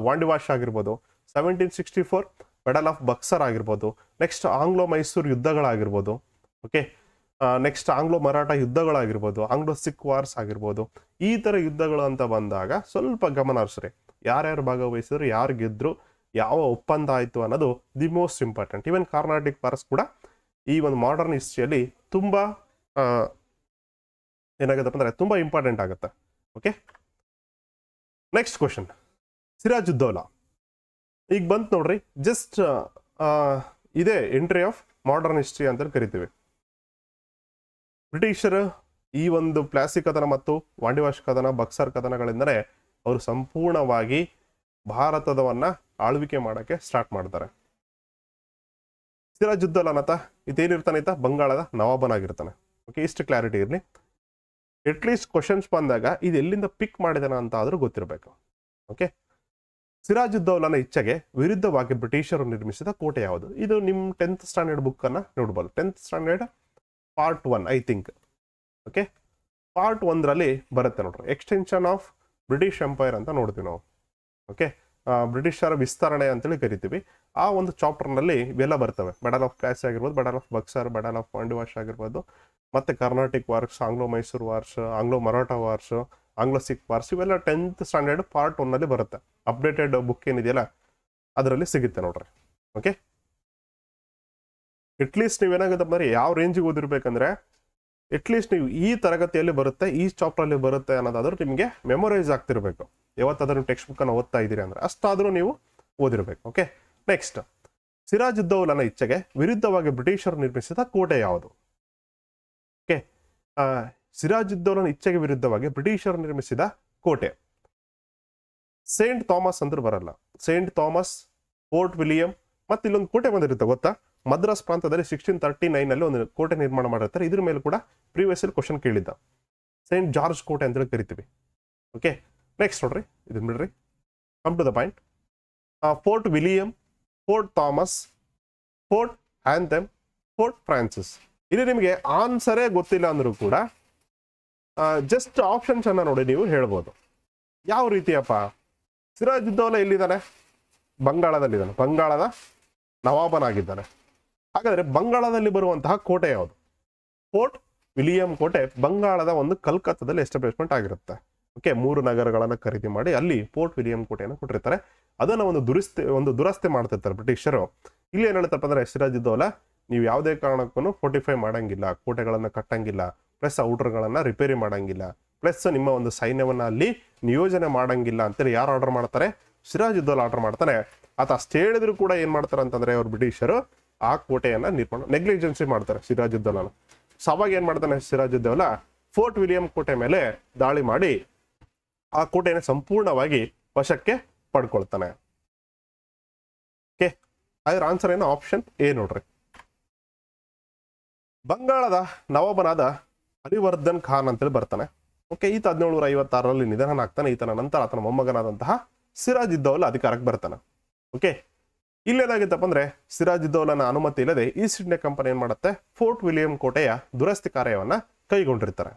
ವಾಂಡಿವಾಶ್ ಆಗಿರ್ಬೋದು, 1764 ಬ್ಯಾಟಲ್ ಆಫ್ ಬಕ್ಸರ್ ಆಗಿರ್ಬೋದು, ನೆಕ್ಸ್ಟ್ ಆಂಗ್ಲೋ ಮೈಸೂರು ಯುದ್ಧಗಳಾಗಿರ್ಬೋದು. ಓಕೆ, ನೆಕ್ಸ್ಟ್ ಆಂಗ್ಲೋ ಮರಾಠ ಯುದ್ಧಗಳಾಗಿರ್ಬೋದು, ಆಂಗ್ಲೋ ಸಿಖ್ ವಾರ್ಸ್ ಆಗಿರ್ಬೋದು. ಈ ತರ ಯುದ್ಧಗಳು ಅಂತ ಬಂದಾಗ ಸ್ವಲ್ಪ ಗಮನ ಹರಿಸ್ರಿ, ಯಾರ್ಯಾರು ಭಾಗವಹಿಸಿದ್ರು, ಯಾರು ಗೆದ್ರು, ಯಾವ ಒಪ್ಪಂದ ಆಯ್ತು ಅನ್ನೋದು the most important. Even Carnatic wars ಕೂಡ ಈ ಒಂದು ಮಾಡರ್ನ್ ಹಿಸ್ಟ್ರಿಯಲ್ಲಿ ತುಂಬಾ ಏನಾಗುತ್ತಪ್ಪ ಅಂದ್ರೆ ತುಂಬಾ ಇಂಪಾರ್ಟೆಂಟ್ ಆಗುತ್ತೆ. Okay, next question, Sirajuddaula. ಈಗ ಬಂತು ನೋಡ್ರಿ, ಜಸ್ಟ್ ಇದೇ ಎಂಟ್ರಿ ಆಫ್ ಮಾಡರ್ನ್ ಹಿಸ್ಟ್ರಿ ಅಂತ ಕರಿತೀವಿ. ಬ್ರಿಟಿಷರು ಈ ಒಂದು ಪ್ಲಾಸಿ ಕದನ ಮತ್ತು ವಾಂಡಿವಾಶ್ ಕದನ, ಬಕ್ಸರ್ ಕದನಗಳಿಂದಲೇ ಅವರು ಸಂಪೂರ್ಣವಾಗಿ ಭಾರತದವನ್ನ ಆಳ್ವಿಕೆ ಮಾಡಕ್ಕೆ ಸ್ಟಾರ್ಟ್ ಮಾಡ್ತಾರೆ. ಸಿರಾಜುದ್ದೌಲಾ ಅನ್ನತ ಇದೇನಿರ್ತಾನೆ ಆಯ್ತಾ, ಬಂಗಾಳದ ನವಾಬನಾಗಿರ್ತಾನೆ. ಓಕೆ, ಇಷ್ಟು ಕ್ಲಾರಿಟಿ ಇರಲಿ. ಅಟ್ಲೀಸ್ಟ್ ಕ್ವಶನ್ಸ್ ಬಂದಾಗ ಇದು ಎಲ್ಲಿಂದ ಪಿಕ್ ಮಾಡಿದಾನ ಅಂತ ಆದ್ರೂ ಗೊತ್ತಿರಬೇಕು. ಓಕೆ, ಸಿರಾಜುದ್ದೌಲಾನ ಇಚ್ಛೆಗೆ ವಿರುದ್ಧವಾಗಿ ಬ್ರಿಟಿಷರು ನಿರ್ಮಿಸಿದ ಕೋಟೆ ಯಾವುದು? ಇದು ನಿಮ್ಮ 10th ಸ್ಟ್ಯಾಂಡರ್ಡ್ ಬುಕ್ ಅನ್ನ ನೋಡ್ಬೋದು. 10th standard part 1 I think. Okay, part 1ರಲ್ಲಿ ಬರುತ್ತೆ ನೋಡ್ರಿ, ಎಕ್ಸ್ಟೆನ್ಷನ್ ಆಫ್ ಬ್ರಿಟಿಷ್ ಎಂಪೈರ್ ಅಂತ ನೋಡ್ತೀವಿ ನಾವು. ಓಕೆ, ಬ್ರಿಟಿಷರ ವಿಸ್ತರಣೆ ಅಂತೇಳಿ ಕರಿತೀವಿ. ಆ ಒಂದು ಚಾಪ್ಟರ್ನಲ್ಲಿ ಇವೆಲ್ಲ ಬರ್ತವೆ. ಬ್ಯಾಟಲ್ ಆಫ್ ಪ್ಲಾಸಿ ಆಗಿರ್ಬೋದು, battle of Buxar, battle of Wandiwash ಆಗಿರ್ಬೋದು, ಮತ್ತೆ Carnatic wars, Anglo Mysuru wars, Anglo Maratha wars, Anglo Sikh wars, ಇವೆಲ್ಲ 10th ಸ್ಟ್ಯಾಂಡರ್ಡ್ ಪಾರ್ಟ್ 1ನಲ್ಲಿ ಬರುತ್ತೆ. ಅಪ್ಡೇಟೆಡ್ ಬುಕ್ ಏನಿದೆಯಲ್ಲ ಅದರಲ್ಲಿ ಸಿಗುತ್ತೆ ನೋಡ್ರಿ. ಓಕೆ, ಅಟ್ಲೀಸ್ಟ್ ನೀವೇನಾಗುತ್ತೆ ಅಂದ್ರೆ ಯಾವ ರೇಂಜಿಗೆ ಓದಿರ್ಬೇಕಂದ್ರೆ ಅಟ್ಲೀಸ್ಟ್ ನೀವು ಈ ತರಗತಿಯಲ್ಲಿ ಬರುತ್ತೆ, ಈ ಚಾಪ್ಟರ್ ಅಲ್ಲಿ ಬರುತ್ತೆ ಅನ್ನೋದಾದ್ರೂ ನಿಮಗೆ ಮೆಮೊರೈಸ್ ಆಗ್ತಿರ್ಬೇಕು. ಯಾವತ್ತಾದ್ರೂ ಟೆಕ್ಸ್ಟ್ ಬುಕ್ ಅನ್ನು ಓದ್ತಾ ಇದ್ದೀರಿ ಅಂದ್ರೆ ಅಷ್ಟಾದ್ರೂ ನೀವು ಓದಿರ್ಬೇಕು. ಓಕೆ, ನೆಕ್ಸ್ಟ್, ಸಿರಾಜುದ್ದೌಲನ ಇಚ್ಛೆಗೆ ವಿರುದ್ಧವಾಗಿ ಬ್ರಿಟಿಷರು ನಿರ್ಮಿಸಿದ ಕೋಟೆ ಯಾವುದು? ಓಕೆ, ಸಿರಾಜುದ್ದೌಲನ ಇಚ್ಛೆಗೆ ವಿರುದ್ಧವಾಗಿ ಬ್ರಿಟಿಷರು ನಿರ್ಮಿಸಿದ ಕೋಟೆ ಸೇಂಟ್ ಥಾಮಸ್ ಅಂದ್ರೆ ಬರಲ್ಲ. ಸೇಂಟ್ ಥಾಮಸ್, ಫೋರ್ಟ್ ವಿಲಿಯಂ, ಮತ್ತೆ ಇಲ್ಲೊಂದು ಕೋಟೆ ಬಂದಿರುತ್ತೆ ಗೊತ್ತಾ, ಮದ್ರಾಸ್ ಪ್ರಾಂತದಲ್ಲಿ 1639 ಒಂದು ಕೋಟೆ ನಿರ್ಮಾಣ ಮಾಡಿರ್ತಾರೆ. ಇದ್ರ ಮೇಲೆ ಕೂಡ ಪ್ರೀವಿಯಸ್ ಅಲ್ಲಿ ಕ್ವಶನ್ ಕೇಳಿದ್ದ. ಸೇಂಟ್ ಜಾರ್ಜ್ ಕೋಟೆ ಅಂತ ಕರಿತೀವಿ. ಓಕೆ, ನೆಕ್ಸ್ಟ್ ನೋಡ್ರಿ, ಇದನ್ನ ಬಿಡ್ರಿ, come to the point. Fort William, Fort Thomas, Fort Anthem, Fort Francis. ಇಲ್ಲಿ ನಿಮಗೆ ಆನ್ಸರೇ ಗೊತ್ತಿಲ್ಲ ಅಂದ್ರೂ ಕೂಡ ಜಸ್ಟ್ ಆಪ್ಷನ್ಸ್ ಅನ್ನ ನೋಡಿ ನೀವು ಹೇಳ್ಬೋದು. ಯಾವ ರೀತಿಯಪ್ಪ? ಸಿರಾಜುದ್ದೌಲಾ ಎಲ್ಲಿದ್ದಾನೆ? ಬಂಗಾಳದಲ್ಲಿದ್ದಾನೆ, ಬಂಗಾಳದ ನವಾಬನಾಗಿದ್ದಾನೆ. ಹಾಗಾದ್ರೆ ಬಂಗಾಳದಲ್ಲಿ ಬರುವಂತಹ ಕೋಟೆ ಯಾವುದು? ಫೋರ್ಟ್ ವಿಲಿಯಂ ಕೋಟೆ ಬಂಗಾಳದ ಒಂದು ಕಲ್ಕತ್ತಾದಲ್ಲಿ ಎಸ್ಟಾಬ್ಲಿಷ್ಮೆಂಟ್ ಆಗಿರುತ್ತೆ. ಓಕೆ, 3 ನಗರಗಳನ್ನ ಖರೀದಿ ಮಾಡಿ ಅಲ್ಲಿ ಫೋರ್ಟ್ ವಿಲಿಯಂ ಕೋಟೆಯನ್ನು ಕೊಟ್ಟಿರ್ತಾರೆ. ಅದನ್ನ ಒಂದು ದುರಸ್ತಿ ಮಾಡ್ತಿರ್ತಾರೆ ಬ್ರಿಟಿಷರು. ಇಲ್ಲಿ ಏನ್ ಹೇಳ್ತಾರಪ್ಪ ಅಂದ್ರೆ, ಸಿರಾಜುದ್ದೌಲಾ ನೀವು ಯಾವುದೇ ಕಾರಣಕ್ಕೂ ಫೋರ್ಟಿಫೈ ಮಾಡಂಗಿಲ್ಲ, ಕೋಟೆಗಳನ್ನ ಕಟ್ಟಂಗಿಲ್ಲ, ಪ್ಲಸ್ ಔಟರ್ಗಳನ್ನ ರಿಪೇರಿ ಮಾಡಂಗಿಲ್ಲ, ಪ್ಲಸ್ ನಿಮ್ಮ ಒಂದು ಸೈನ್ಯವನ್ನ ಅಲ್ಲಿ ನಿಯೋಜನೆ ಮಾಡಂಗಿಲ್ಲ ಅಂತೇಳಿ ಯಾರು ಆರ್ಡರ್ ಮಾಡ್ತಾರೆ? ಸಿರಾಜುದ್ದೌಲಾ ಆರ್ಡರ್ ಮಾಡ್ತಾನೆ. ಆತ ಅಷ್ಟು ಹೇಳಿದ್ರು ಕೂಡ ಏನ್ ಮಾಡ್ತಾರೆ ಅಂತಂದ್ರೆ ಅವ್ರು ಬ್ರಿಟಿಷರು ಆ ಕೋಟೆಯನ್ನ ನಿರ್ಮಾಣ ನೆಗ್ಲಿಜೆನ್ಸಿ ಮಾಡ್ತಾರೆ ಸಿರಾಜುದ್ದೌಲಾನ. ಸೊ ಅವಾಗ ಏನ್ ಮಾಡ್ತಾನೆ ಸಿರಾಜುದ್ದೌಲಾ? ಫೋರ್ಟ್ ವಿಲಿಯಂ ಕೋಟೆ ಮೇಲೆ ದಾಳಿ ಮಾಡಿ ಆ ಕೋಟೆಯನ್ನು ಸಂಪೂರ್ಣವಾಗಿ ವಶಕ್ಕೆ ಪಡ್ಕೊಳ್ತಾನೆ. ಓಕೆ, ಅದರ ಆನ್ಸರ್ ಏನು? ಆಪ್ಷನ್ ಎ ನೋಡ್ರಿ. ಬಂಗಾಳದ ನವಾಬನಾದ ಹರಿವರ್ಧನ್ ಖಾನ್ ಅಂತೇಳಿ ಬರ್ತಾನೆ. ಓಕೆ, ಈತ 1756ರಲ್ಲಿ ನಿಧನನಾಗ್ತಾನೆ. ಈತನ ನಂತರ ಆತನ ಮೊಮ್ಮಗನಾದಂತಹ ಸಿರಾಜುದ್ದೌಲಾ ಅಧಿಕಾರಕ್ಕೆ ಬರ್ತಾನೆ. ಓಕೆ, ಇಲ್ಲೇನಾಗಿತ್ತಪ್ಪ ಅಂದ್ರೆ ಸಿರಾಜುದ್ದೌಲಾನ ಅನುಮತಿ ಇಲ್ಲದೆ ಈಸ್ಟ್ ಇಂಡಿಯಾ ಕಂಪನಿ ಏನ್ ಮಾಡುತ್ತೆ? ಫೋರ್ಟ್ ವಿಲಿಯಂ ಕೋಟೆಯ ದುರಸ್ತಿ ಕಾರ್ಯವನ್ನ ಕೈಗೊಂಡಿರ್ತಾರೆ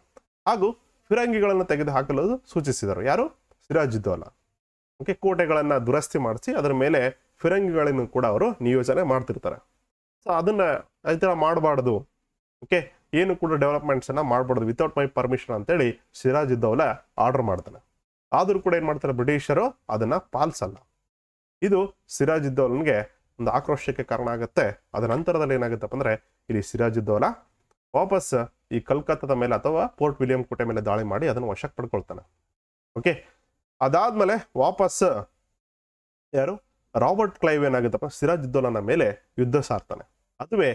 ಹಾಗೂ ಫಿರಂಗಿಗಳನ್ನು ತೆಗೆದು ಹಾಕಲು ಸೂಚಿಸಿದರು. ಯಾರು? ಸಿರಾಜುದ್ದೌಲಾ. ಓಕೆ, ಕೋಟೆಗಳನ್ನ ದುರಸ್ತಿ ಮಾಡಿಸಿ ಅದರ ಮೇಲೆ ಫಿರಂಗಿಗಳನ್ನು ಕೂಡ ಅವರು ನಿಯೋಜನೆ ಮಾಡ್ತಿರ್ತಾರೆ. ಸೊ ಅದನ್ನ ಈ ತರ ಮಾಡಬಾರ್ದು. ಓಕೆ, ಏನು ಕೂಡ ಡೆವಲಪ್ಮೆಂಟ್ಸ್ ಅನ್ನ ಮಾಡಬಾರ್ದು ವಿತೌಟ್ ಮೈ ಪರ್ಮಿಷನ್ ಅಂತೇಳಿ ಸಿರಾಜುದ್ದೌಲಾ ಆರ್ಡರ್ ಮಾಡ್ತಾನೆ. ಆದ್ರೂ ಕೂಡ ಏನ್ ಮಾಡ್ತಾರೆ ಬ್ರಿಟಿಷರು? ಅದನ್ನ ಪಾಲಿಸಲ್ಲ. ಇದು ಸಿರಾಜುದ್ದೌಲನ್ಗೆ ಒಂದು ಆಕ್ರೋಶಕ್ಕೆ ಕಾರಣ ಆಗುತ್ತೆ. ಅದರ ನಂತರದಲ್ಲಿ ಏನಾಗುತ್ತಪ್ಪ ಅಂದ್ರೆ ಇಲ್ಲಿ ಸಿರಾಜುದ್ದೌಲಾ ವಾಪಸ್ ಈ ಕಲ್ಕತ್ತಾದ ಮೇಲೆ ಅಥವಾ ಫೋರ್ಟ್ ವಿಲಿಯಂ ಕೋಟೆ ಮೇಲೆ ದಾಳಿ ಮಾಡಿ ಅದನ್ನು ವಶಕ್ಕೆ ಪಡ್ಕೊಳ್ತಾನೆ. ಓಕೆ, ಅದಾದ್ಮೇಲೆ ವಾಪಸ್ ಯಾರು ರಾಬರ್ಟ್ ಕ್ಲೈವ್ ಏನಾಗುತ್ತಪ್ಪ ಸಿರಾಜುದ್ದೌಲನ ಮೇಲೆ ಯುದ್ಧ ಸಾರ್ತಾನೆ. ಅದುವೇ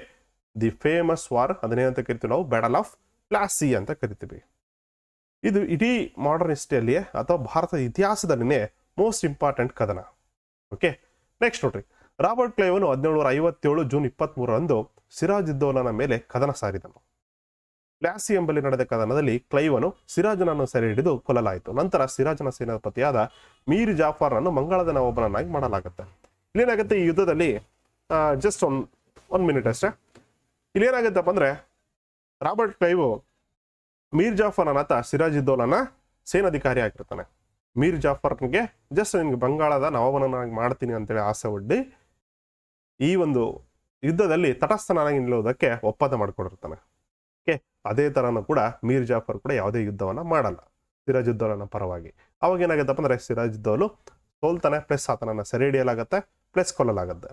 ದಿ ಫೇಮಸ್ ವಾರ್, ಅದನ್ನೇನಂತ ಕರಿತೀವಿ ನಾವು ಬ್ಯಾಟಲ್ ಆಫ್ ಪ್ಲಾಸಿ ಅಂತ ಕರಿತೀವಿ. ಇದು ಇಡೀ ಮಾಡರ್ನ್ ಹಿಸ್ಟ್ರಿಯಲ್ಲಿಯೇ ಅಥವಾ ಭಾರತದ ಇತಿಹಾಸದಲ್ಲಿನೇ ಮೋಸ್ಟ್ ಇಂಪಾರ್ಟೆಂಟ್ ಕದನ. ಓಕೆ, ನೆಕ್ಸ್ಟ್ ನೋಡ್ರಿ, ರಾಬರ್ಟ್ ಕ್ಲೈವನು 1757 ಜೂನ್ 23ರಂದು ಸಿರಾಜುದ್ದೌಲನ ಮೇಲೆ ಕದನ ಸಾರಿದನು. ಪ್ಲಾಸಿ ಎಂಬಲ್ಲಿ ನಡೆದ ಕದನದಲ್ಲಿ ಕ್ಲೈವನು ಸಿರಾಜನನ್ನು ಸೆರೆ ಹಿಡಿದು ಕೊಲ್ಲಲಾಯಿತು. ನಂತರ ಸಿರಾಜನ ಸೇನಾಪತಿಯಾದ ಮೀರ್ ಜಾಫರ್ನನ್ನು ಮಂಗಳದ ನವಾಬನನ್ನಾಗಿ ಮಾಡಲಾಗುತ್ತೆ. ಇಲ್ಲೇನಾಗುತ್ತೆ ಈ ಯುದ್ಧದಲ್ಲಿ, ಜಸ್ಟ್ ಒನ್ ಮಿನಿಟ್ ಅಷ್ಟೇ, ಇಲ್ಲೇನಾಗುತ್ತಪ್ಪ ಅಂದ್ರೆ ರಾಬರ್ಟ್ ಕ್ಲೈವ್ ಮೀರ್ ಜಾಫರ್ನ ಆತ ಸಿರಾಜುದ್ದೌಲನ ಸೇನಾಧಿಕಾರಿ ಆಗಿರ್ತಾನೆ. ಮೀರ್ ಜಾಫರ್ಗೆ ಜಸ್ಟ್ ನಿನ್ಗೆ ಬಂಗಾಳದ ನವಾಬನನ್ನಾಗಿ ಮಾಡ್ತೀನಿ ಅಂತೇಳಿ ಆಸೆ ಒಡ್ಡಿ ಈ ಒಂದು ಯುದ್ಧದಲ್ಲಿ ತಟಸ್ಥನಾಗಿ ನಿಲ್ಲುವುದಕ್ಕೆ ಒಪ್ಪಂದ ಮಾಡಿಕೊಂಡಿರ್ತಾನೆ. ಓಕೆ, ಅದೇ ತರನು ಕೂಡ ಮೀರ್ ಜಾಫರ್ ಕೂಡ ಯಾವುದೇ ಯುದ್ಧವನ್ನ ಮಾಡಲ್ಲ ಸಿರಾಜುದ್ದೌಲನ ಪರವಾಗಿ. ಅವಾಗ ಏನಾಗುತ್ತಪ್ಪ ಅಂದ್ರೆ ಸಿರಾಜುದ್ದೌಲು ಸೋಲ್ತಾನೆ, ಪ್ಲಸ್ ಆತನನ್ನ ಸೆರೆ ಹಿಡಿಯಲಾಗತ್ತೆ, ಪ್ಲಸ್ ಕೊಲ್ಲಲಾಗತ್ತೆ.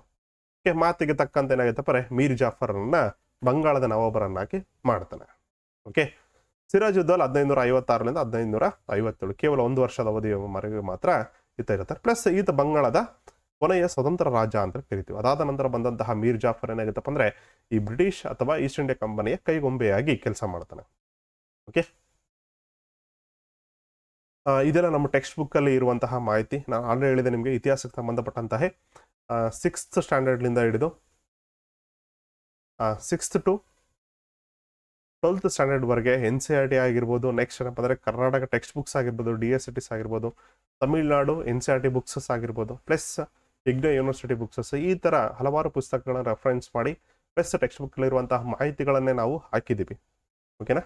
ಓಕೆ, ಮಾತಿಗೆ ತಕ್ಕಂತೆ ಏನಾಗುತ್ತಪ್ಪ ಮೀರ್ ಜಾಫರ್ನ ಬಂಗಾಳದ ನವಾಬರನ್ನಾಗಿ ಮಾಡ್ತಾನೆ. ಓಕೆ, ಸಿರಾಜುದ್ದೌಲ 1556ರಿಂದ 1557, ಕೇವಲ 1 ವರ್ಷದ ಅವಧಿಯವರೆಗೆ ಮಾತ್ರ ಈತ ಇರ್ತಾರೆ. ಪ್ಲಸ್ ಈತ ಬಂಗಾಳದ ಕೊನೆಯ ಸ್ವತಂತ್ರ ರಾಜ ಅಂತ ಕರಿತೀವಿ. ಅದಾದ ನಂತರ ಬಂದಂತಹ ಮೀರ್ ಜಾಫರ್ ಏನಾಗುತ್ತಪ್ಪ ಅಂದ್ರೆ ಈ ಬ್ರಿಟಿಷ್ ಅಥವಾ ಈಸ್ಟ್ ಇಂಡಿಯಾ ಕಂಪನಿಯ ಕೈಗೊಂಬೆಯಾಗಿ ಕೆಲಸ ಮಾಡ್ತಾನೆ. ಓಕೆ, ಇದೆಲ್ಲ ನಮ್ಮ ಟೆಕ್ಸ್ಟ್ ಬುಕ್ ಅಲ್ಲಿ ಇರುವಂತಹ ಮಾಹಿತಿ. ನಾನು ಆಲ್ರೆಡಿ ಹೇಳಿದೆ ನಿಮಗೆ, ಇತಿಹಾಸಕ್ಕೆ ಸಂಬಂಧಪಟ್ಟಂತಹ 6th ಸ್ಟ್ಯಾಂಡರ್ಡ್ಲಿಂದ ಹಿಡಿದು 6th to 12th ಸ್ಟ್ಯಾಂಡರ್ಡ್ ವರೆಗೆ NCERT ಆಗಿರ್ಬೋದು, ನೆಕ್ಸ್ಟ್ ಏನಪ್ಪ ಅಂದ್ರೆ ಕರ್ನಾಟಕ ಟೆಕ್ಸ್ಟ್ ಬುಕ್ಸ್ ಆಗಿರ್ಬೋದು, DSCTs ಆಗಿರ್ಬೋದು, ತಮಿಳ್ನಾಡು NCERT ಬುಕ್ಸಸ್ ಆಗಿರ್ಬೋದು, ಪ್ಲಸ್ ಇಗ್ನೋ ಯೂನಿವರ್ಸಿಟಿ ಬುಕ್ಸಸ್, ಈ ತರ ಹಲವಾರು ಪುಸ್ತಕಗಳನ್ನ ರೆಫರೆನ್ಸ್ ಮಾಡಿ ಪ್ಲಸ್ ಟೆಕ್ಸ್ಟ್ ಬುಕ್ ಇರುವಂತಹ ಮಾಹಿತಿಗಳನ್ನೇ ನಾವು ಹಾಕಿದ್ದೀವಿ. ಓಕೆನಾ,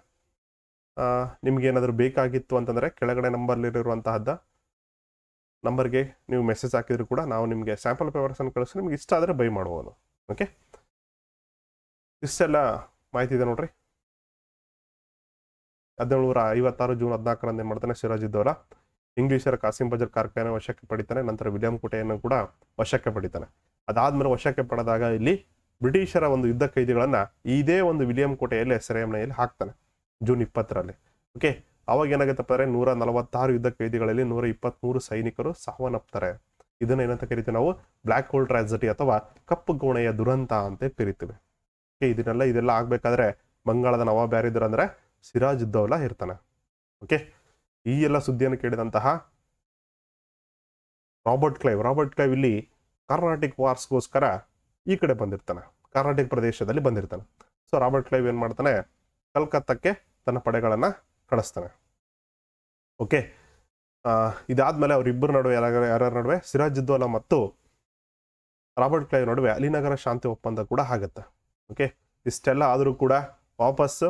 ನಿಮ್ಗೆ ಏನಾದರೂ ಬೇಕಾಗಿತ್ತು ಅಂತಂದ್ರೆ ಕೆಳಗಡೆ ನಂಬರ್ಲಿರುವಂತಹದ್ದ ನಂಬರ್ಗೆ ನೀವು ಮೆಸೇಜ್ ಹಾಕಿದ್ರು ಕೂಡ ನಾವು ನಿಮಗೆ ಸ್ಯಾಂಪಲ್ ಪೇಪರ್ಸ್ ಅನ್ನು ಕಳಿಸಿ ನಿಮ್ಗೆ ಇಷ್ಟ ಆದರೆ ಬೈ ಮಾಡ್ಬೋದು. ಓಕೆ, ಇಷ್ಟೆಲ್ಲ ಮಾಹಿತಿ ಇದೆ ನೋಡ್ರಿ. 1756 ಜೂನ್ 14ರಂದು ಏನ್ ಮಾಡ್ತಾನೆ ಸಿರಾಜುದ್ದೌಲ ಇಂಗ್ಲಿಷರ ಕಾಸಿಂ ಬಜಾರ್ ಕಾರ್ಖಾನೆ ವಶಕ್ಕೆ ಪಡಿತಾನೆ. ನಂತರ ವಿಲಿಯಂ ಕೋಟೆಯನ್ನು ಕೂಡ ವಶಕ್ಕೆ ಪಡಿತಾನೆ. ಅದಾದ್ಮೇಲೆ ವಶಕ್ಕೆ ಪಡೆದಾಗ ಇಲ್ಲಿ ಬ್ರಿಟಿಷರ ಒಂದು ಯುದ್ಧ ಕೈದಿಗಳನ್ನ ಇದೇ ಒಂದು ವಿಲಿಯಂ ಕೋಟೆಯಲ್ಲಿ ಸೆರೆಮನೆಯಲ್ಲಿ ಹಾಕ್ತಾನೆ ಜೂನ್ 20ರಲ್ಲಿ. ಓಕೆ, ಅವಾಗ ಏನಾಗುತ್ತಪ್ಪ ಅಂದ್ರೆ 146 ಯುದ್ಧ ಕೈದಿಗಳಲ್ಲಿ 123 ಸೈನಿಕರು ಸಾವನ್ನಪ್ತಾರೆ. ಇದನ್ನ ಏನಂತ ಕರಿತೀವಿ ನಾವು ಬ್ಲ್ಯಾಕ್ ಹೋಲ್ ಟ್ರಾಜಡಿ ಅಥವಾ ಕಪ್ಪು ಕೋಣೆಯ ದುರಂತ ಅಂತ ಕರಿತೀವಿ. ಓಕೆ, ಇದೆಲ್ಲ ಆಗ್ಬೇಕಾದ್ರೆ ಬಂಗಾಳದ ನವಾಬ್ ಯಾರಿದ್ರು ಅಂದ್ರೆ ಸಿರಾಜುದ್ದೌಲ ಇರ್ತಾನೆ. ಓಕೆ, ಈ ಎಲ್ಲ ಸುದ್ದಿಯನ್ನು ಕೇಳಿದಂತಹ ರಾಬರ್ಟ್ ಕ್ಲೈವ್ ಇಲ್ಲಿ ಕರ್ನಾಟಿಕ್ ವಾರ್ಸ್ಗೋಸ್ಕರ ಈ ಕಡೆ ಬಂದಿರ್ತಾನೆ, ಕರ್ನಾಟಕ ಪ್ರದೇಶದಲ್ಲಿ ಬಂದಿರ್ತಾನೆ. ಸೊ ರಾಬರ್ಟ್ ಕ್ಲೈವ್ ಏನ್ ಮಾಡ್ತಾನೆ, ಕಲ್ಕತ್ತಕ್ಕೆ ತನ್ನ ಪಡೆಗಳನ್ನ ಕಳಿಸ್ತಾನೆ. ಓಕೆ, ಇದಾದ್ಮೇಲೆ ಅವರಿಬ್ಬರ ನಡುವೆ ಯಾರ್ಯಾರ ನಡುವೆ ಸಿರಾಜುದ್ದೌಲ ಮತ್ತು ರಾಬರ್ಟ್ ಕ್ಲೈವ್ ನಡುವೆ ಅಲಿನಗರ ಶಾಂತಿ ಒಪ್ಪಂದ ಕೂಡ ಆಗುತ್ತೆ. ಓಕೆ, ಇಷ್ಟೆಲ್ಲ ಆದರೂ ಕೂಡ ವಾಪಸ್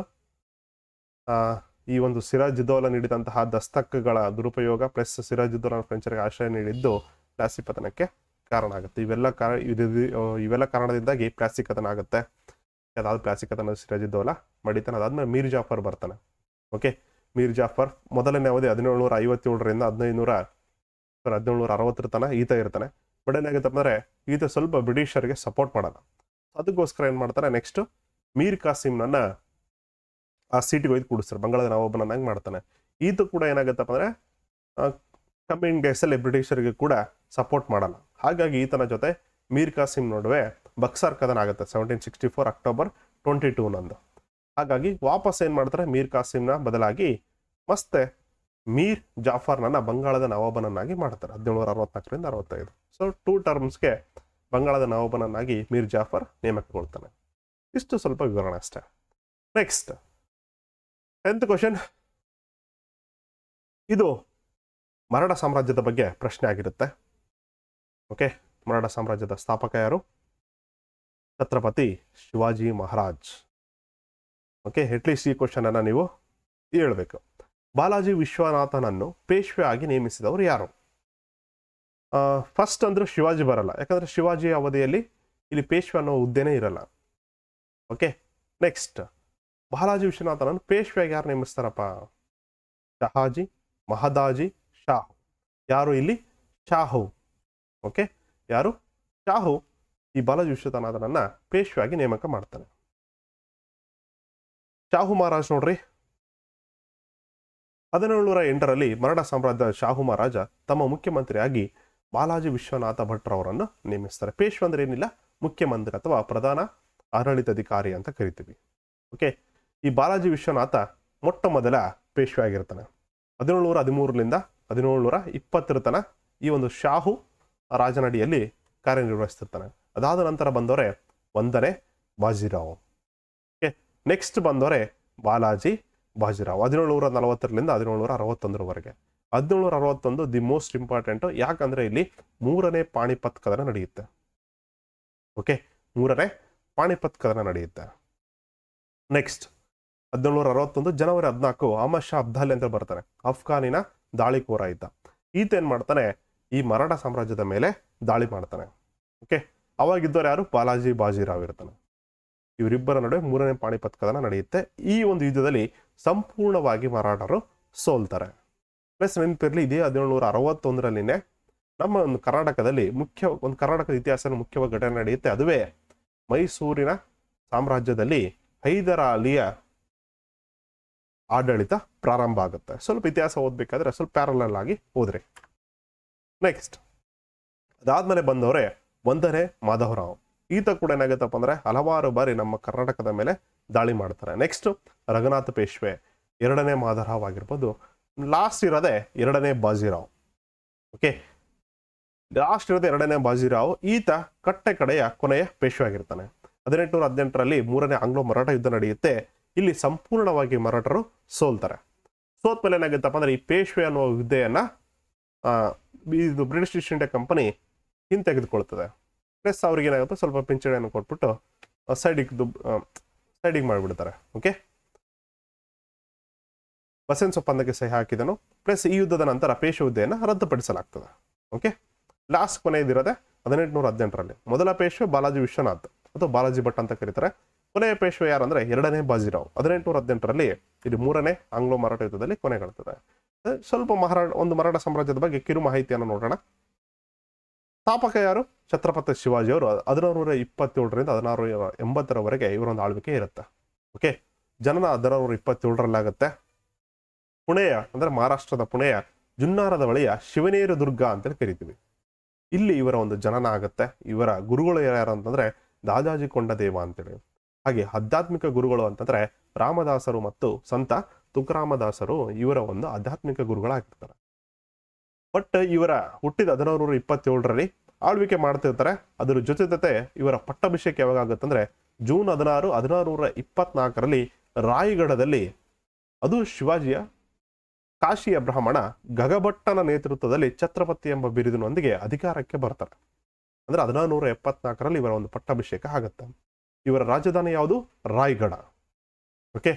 ಈ ಒಂದು ಸಿರಾಜುದ್ದೌಲ ನೀಡಿದಂತಹ ದಸ್ತಕ್ಗಳ ದುರುಪಯೋಗ ಪ್ಲಸ್ ಸಿರಾಜುದ್ದೌಲ ಫ್ರೆಂಚರಿಗೆ ಆಶ್ರಯ ನೀಡಿದ್ದು ಪ್ಲಾಸಿ ಪತನಕ್ಕೆ ಕಾರಣ ಆಗುತ್ತೆ. ಇವೆಲ್ಲ ಕಾರಣದಿಂದಾಗಿ ಪ್ಲಾಸಿ ಕದನ ಆಗುತ್ತೆ. ಅದಾದ ಪ್ಲಾಸಿ ಕದನ ಸಿರಾಜುದ್ದೌಲ ಮಡಿತಾನೆ. ಅದಾದ್ಮೇಲೆ ಮೀರ್ ಜಾಫರ್ ಬರ್ತಾನೆ. ಓಕೆ, ಮೀರ್ ಜಾಫರ್ ಮೊದಲನೇ ಅವಧಿ 1757ರಿಂದ 1760 ತನಕ ಈತ ಇರ್ತಾನೆ. ಬಟ್ ಏನಾಗುತ್ತೆ ಅಂದ್ರೆ ಈತ ಸ್ವಲ್ಪ ಬ್ರಿಟಿಷರಿಗೆ ಸಪೋರ್ಟ್ ಮಾಡಲ್ಲ. ಅದಕ್ಕೋಸ್ಕರ ಏನ್ ಮಾಡ್ತಾರೆ, ನೆಕ್ಸ್ಟ್ ಮೀರ್ ಕಾಸಿಂನನ್ನ ಆ ಸೀಟಿಗೆ ಒಯ್ದು ಕೂಡಿಸ್ತಾರೆ, ಬಂಗಾಳದ ನವಾಬನನ್ನಾಗಿ ಮಾಡ್ತಾನೆ. ಈತ ಕೂಡ ಏನಾಗುತ್ತಪ್ಪ ಅಂದ್ರೆ ಕಮ್ಮಿಂಗ್ ಡೇಸ್ ಅಲ್ಲಿ ಬ್ರಿಟಿಷರಿಗೆ ಕೂಡ ಸಪೋರ್ಟ್ ಮಾಡಲ್ಲ. ಹಾಗಾಗಿ ಈತನ ಜೊತೆ ಮೀರ್ ಕಾಸಿಂ ನಡುವೆ ಬಕ್ಸಾರ್ ಕದನ ಆಗುತ್ತೆ 1764 ಅಕ್ಟೋಬರ್ 22ನಂದು. ಹಾಗಾಗಿ ವಾಪಸ್ ಏನ್ ಮಾಡ್ತಾರೆ, ಮೀರ್ ಕಾಸಿಂನ ಬದಲಾಗಿ ಮತ್ತೆ ಮೀರ್ ಜಾಫರ್ನನ್ನ ಬಂಗಾಳದ ನವಾಬನನ್ನಾಗಿ ಮಾಡ್ತಾರೆ 1764ರಿಂದ 65. ಸೊ 2 ಟರ್ಮ್ಸ್ಗೆ ಬಂಗಾಳದ ನವಾಬನನ್ನಾಗಿ ಮೀರ್ ಜಾಫರ್ ನೇಮಕಗೊಳ್ತಾನೆ. ಇಷ್ಟು ಸ್ವಲ್ಪ ವಿವರಣೆ ಅಷ್ಟೇ. ನೆಕ್ಸ್ಟ್ 10th ಕ್ವಶನ್, ಇದು ಮರಾಠ ಸಾಮ್ರಾಜ್ಯದ ಬಗ್ಗೆ ಪ್ರಶ್ನೆ ಆಗಿರುತ್ತೆ. ಓಕೆ, ಮರಾಠ ಸಾಮ್ರಾಜ್ಯದ ಸ್ಥಾಪಕ ಯಾರು? ಛತ್ರಪತಿ ಶಿವಾಜಿ ಮಹಾರಾಜ್. ಓಕೆ, ಅಟ್ಲೀಸ್ಟ್ ಈ ಕ್ವಶನ್ ಅನ್ನ ನೀವು ಹೇಳ್ಬೇಕು. ಬಾಲಾಜಿ ವಿಶ್ವನಾಥನನ್ನು ಪೇಶ್ವೆ ಆಗಿ ನೇಮಿಸಿದವರು ಯಾರು? ಫಸ್ಟ್ ಅಂದ್ರೆ ಶಿವಾಜಿ ಬರಲ್ಲ, ಯಾಕಂದ್ರೆ ಶಿವಾಜಿ ಅವಧಿಯಲ್ಲಿ ಇಲ್ಲಿ ಪೇಶ್ವೆ ಅನ್ನೋ ಹುದ್ದೆನೇ ಇರಲ್ಲ. ಓಕೆ, ನೆಕ್ಸ್ಟ್ ಬಾಲಾಜಿ ವಿಶ್ವನಾಥನನ್ನು ಪೇಶ್ವೆಯಾಗಿ ಯಾರು ನೇಮಿಸ್ತಾರಪ್ಪ? ಶಹಾಜಿ, ಮಹದಾಜಿ, ಶಾಹು. ಯಾರು ಇಲ್ಲಿ? ಶಾಹು. ಓಕೆ, ಯಾರು? ಶಾಹು ಈ ಬಾಲಾಜಿ ವಿಶ್ವನಾಥನನ್ನ ಪೇಶ್ವೆಯಾಗಿ ನೇಮಕ ಮಾಡ್ತಾನೆ. ಶಾಹು ಮಹಾರಾಜ್ ನೋಡ್ರಿ, 1708ರಲ್ಲಿ ಮರಾಠ ಸಾಮ್ರಾಜ್ಯದ ಶಾಹು ಮಹಾರಾಜ ತಮ್ಮ ಮುಖ್ಯಮಂತ್ರಿಯಾಗಿ ಬಾಲಾಜಿ ವಿಶ್ವನಾಥ ಭಟ್ರವರನ್ನು ನೇಮಿಸ್ತಾರೆ. ಪೇಶ್ವ ಅಂದ್ರೆ ಏನಿಲ್ಲ, ಮುಖ್ಯಮಂತ್ರಿ ಅಥವಾ ಪ್ರಧಾನ ಆಡಳಿತಾಧಿಕಾರಿ ಅಂತ ಕರಿತೀವಿ. ಓಕೆ, ಈ ಬಾಲಾಜಿ ವಿಶ್ವನಾಥ ಮೊಟ್ಟ ಮೊದಲ ಪೇಶ್ವೆ ಆಗಿರ್ತಾನೆ. 1713ರಿಂದ 1720 ತನ ಈ ಒಂದು ಶಾಹು ರಾಜನಡಿಯಲ್ಲಿ ಕಾರ್ಯನಿರ್ವಹಿಸ್ತಿರ್ತಾನೆ. ಅದಾದ ನಂತರ ಬಂದವರೇ 1ನೇ ಬಾಜಿರಾವ್. ಓಕೆ, ನೆಕ್ಸ್ಟ್ ಬಂದವರೇ ಬಾಲಾಜಿ ಬಾಜಿರಾವ್ 1740ರಿಂದ 1761ರವರೆಗೆ. 1761 ದಿ ಮೋಸ್ಟ್ ಇಂಪಾರ್ಟೆಂಟ್, ಯಾಕಂದ್ರೆ ಇಲ್ಲಿ 3ನೇ ಪಾಣಿಪತ್ ಕದನ ನಡೆಯುತ್ತೆ. ಓಕೆ, 3ನೇ ಪಾಣಿಪತ್ ಕದನ ನಡೆಯುತ್ತೆ. ನೆಕ್ಸ್ಟ್ 1761 ಜನವರಿ 14 ಅಹಮದ್ ಶಾ ಅಬ್ದಾಲಿ ಅಂತ ಬರ್ತಾನೆ. ಅಫ್ಘಾನಿನ ದಾಳಿಕೋರ ಇದ್ದ. ಈತ ಏನ್ ಮಾಡ್ತಾನೆ, ಈ ಮರಾಠ ಸಾಮ್ರಾಜ್ಯದ ಮೇಲೆ ದಾಳಿ ಮಾಡ್ತಾನೆ. ಓಕೆ, ಅವಾಗಿದ್ದವ್ರು ಯಾರು, ಬಾಲಾಜಿ ಬಾಜಿರಾವ್ ಇರ್ತಾನೆ. ಇವರಿಬ್ಬರ ನಡುವೆ 3ನೇ ಪಾಣಿಪತ್ ಕದನ ನಡೆಯುತ್ತೆ. ಈ ಒಂದು ಯುದ್ಧದಲ್ಲಿ ಸಂಪೂರ್ಣವಾಗಿ ಮರಾಠರು ಸೋಲ್ತಾರೆ. ಪ್ಲಸ್ ನೆನಪಿರ್ಲಿ, ಇದೇ 1761ರಲ್ಲಿನೇ ನಮ್ಮ ಒಂದು ಕರ್ನಾಟಕದಲ್ಲಿ ಕರ್ನಾಟಕದ ಇತಿಹಾಸದ ಮುಖ್ಯವಾಗಿ ಘಟನೆ ನಡೆಯುತ್ತೆ. ಅದುವೇ ಮೈಸೂರಿನ ಸಾಮ್ರಾಜ್ಯದಲ್ಲಿ ಹೈದರ್ ಅಲಿಯ ಆಡಳಿತ ಪ್ರಾರಂಭ ಆಗುತ್ತೆ. ಸ್ವಲ್ಪ ಇತಿಹಾಸ ಓದ್ಬೇಕಾದ್ರೆ ಸ್ವಲ್ಪ ಪ್ಯಾರಲಲ್ ಆಗಿ ಓದ್ರಿ. ನೆಕ್ಸ್ಟ್ ಅದಾದ್ಮೇಲೆ ಬಂದವರೇ 1ನೇ ಮಾಧವರಾವ್. ಈತ ಕೂಡ ಏನಾಗುತ್ತಪ್ಪ ಅಂದ್ರೆ ಹಲವಾರು ಬಾರಿ ನಮ್ಮ ಕರ್ನಾಟಕದ ಮೇಲೆ ದಾಳಿ ಮಾಡ್ತಾರೆ. ನೆಕ್ಸ್ಟ್ ರಘುನಾಥ ಪೇಶ್ವೆ, 2ನೇ ಮಾಧವರಾವ್ ಆಗಿರ್ಬೋದು. ಲಾಸ್ಟ್ ಇರೋದೇ 2ನೇ ಬಾಜಿರಾವ್. ಓಕೆ, ಲಾಸ್ಟ್ ಇರೋದೇ 2ನೇ ಬಾಜಿರಾವ್. ಈತ ಕಡೆಯ ಕೊನೆಯ ಪೇಶ್ವೆ ಆಗಿರ್ತಾನೆ. 1818ರಲ್ಲಿ 3ನೇ ಆಂಗ್ಲೋ ಮರಾಠ ಯುದ್ಧ ನಡೆಯುತ್ತೆ. ಇಲ್ಲಿ ಸಂಪೂರ್ಣವಾಗಿ ಮರಾಠರು ಸೋಲ್ತಾರೆ. ಸೋತ್ಮೇಲೆ ಏನಾಗುತ್ತಪ್ಪ ಅಂದ್ರೆ ಈ ಪೇಶ್ವೆ ಅನ್ನುವ ಹುದ್ದೆಯನ್ನ ಇದು ಬ್ರಿಟಿಷ್ ಈಸ್ಟ್ ಇಂಡಿಯಾ ಕಂಪನಿ ಹಿಂತೆಗೆದುಕೊಳ್ತದೆ. ಪ್ಲಸ್ ಅವ್ರಿಗೆ ಏನಾಗುತ್ತೆ, ಸ್ವಲ್ಪ ಪಿಂಚಣಿಯನ್ನು ಕೊಟ್ಬಿಟ್ಟು ಸೈಡಿಗೆ ಮಾಡಿಬಿಡ್ತಾರೆ. ಓಕೆ, ಬಸೆನ್ಸ್ ಒಪ್ಪಂದಕ್ಕೆ ಸಹಿ ಹಾಕಿದನು. ಪ್ಲಸ್ ಈ ಯುದ್ಧದ ನಂತರ ಪೇಶ್ವೆ ಹುದ್ದೆಯನ್ನು ರದ್ದುಪಡಿಸಲಾಗ್ತದೆ. Okay, last ಕೊನೆಯದಿರೋದೆ 1818ರಲ್ಲಿ. ಮೊದಲ ಪೇಶ್ವೆ ಬಾಲಾಜಿ ವಿಶ್ವನಾಥ್ ಅಥವಾ ಬಾಲಾಜಿ ಭಟ್ ಅಂತ ಕರೀತಾರೆ. ಕೊನೆಯ ಪೇಶ್ವೆ ಯಾರಂದ್ರೆ 2ನೇ ಬಾಜಿರಾವ್. 1818ರಲ್ಲಿ ಇದು 3ನೇ ಆಂಗ್ಲೋ ಮರಾಠ ಯುದ್ಧದಲ್ಲಿ ಕೊನೆಗೊಳ್ತದೆ. ಸ್ವಲ್ಪ ಮರಾಠ ಸಾಮ್ರಾಜ್ಯದ ಬಗ್ಗೆ ಕಿರು ಮಾಹಿತಿಯನ್ನು ನೋಡೋಣ. ಸ್ಥಾಪಕ ಯಾರು, ಛತ್ರಪತಿ ಶಿವಾಜಿ ಅವರು. 1627ರಿಂದ 1680ರವರೆಗೆ ಇವರೊಂದು ಆಳ್ವಿಕೆ ಇರುತ್ತೆ. ಓಕೆ, ಜನನ 1627ರಲ್ಲಾಗುತ್ತೆ. ಪುಣೆಯ ಅಂದ್ರೆ ಮಹಾರಾಷ್ಟ್ರದ ಪುಣೆಯ ಜುನ್ನಾರದ ಬಳಿಯ ಶಿವನೇರು ದುರ್ಗ ಅಂತೇಳಿ ಕರಿತೀವಿ. ಇಲ್ಲಿ ಇವರ ಒಂದು ಜನನ ಆಗುತ್ತೆ. ಇವರ ಗುರುಗಳು ಯಾರು ಅಂತಂದ್ರೆ ದಾದಾಜಿ ಕೊಂಡದೇವ ಅಂತೇಳಿ. ಹಾಗೆ ಆಧ್ಯಾತ್ಮಿಕ ಗುರುಗಳು ಅಂತಂದ್ರೆ ರಾಮದಾಸರು ಮತ್ತು ಸಂತ ತುಕಾರಾಮದಾಸರು ಇವರ ಒಂದು ಆಧ್ಯಾತ್ಮಿಕ ಗುರುಗಳಾಗಿರ್ತಾರೆ. ಬಟ್ ಇವರ ಹುಟ್ಟಿದ 1627ರಲ್ಲಿ ಆಳ್ವಿಕೆ ಮಾಡ್ತಿರ್ತಾರೆ. ಅದರ ಜೊತೆ ಇವರ ಪಟ್ಟಾಭಿಷೇಕ ಯಾವಾಗ ಆಗುತ್ತಂದ್ರೆ ಜೂನ್ 16, 1624ರಲ್ಲಿ ರಾಯಗಢದಲ್ಲಿ, ಅದು ಶಿವಾಜಿಯ ಕಾಶಿಯ ಬ್ರಾಹ್ಮಣ ಗಗಭಟ್ಟನ ನೇತೃತ್ವದಲ್ಲಿ ಛತ್ರಪತಿ ಎಂಬ ಬಿರುದಿನೊಂದಿಗೆ ಅಧಿಕಾರಕ್ಕೆ ಬರ್ತಾರೆ. ಅಂದ್ರೆ 1674ರಲ್ಲಿ ಇವರ ಒಂದು ಪಟ್ಟಾಭಿಷೇಕ ಆಗುತ್ತೆ. ಇವರ ರಾಜಧಾನಿ ಯಾವುದು, ರಾಯಗಢ. ಓಕೆ,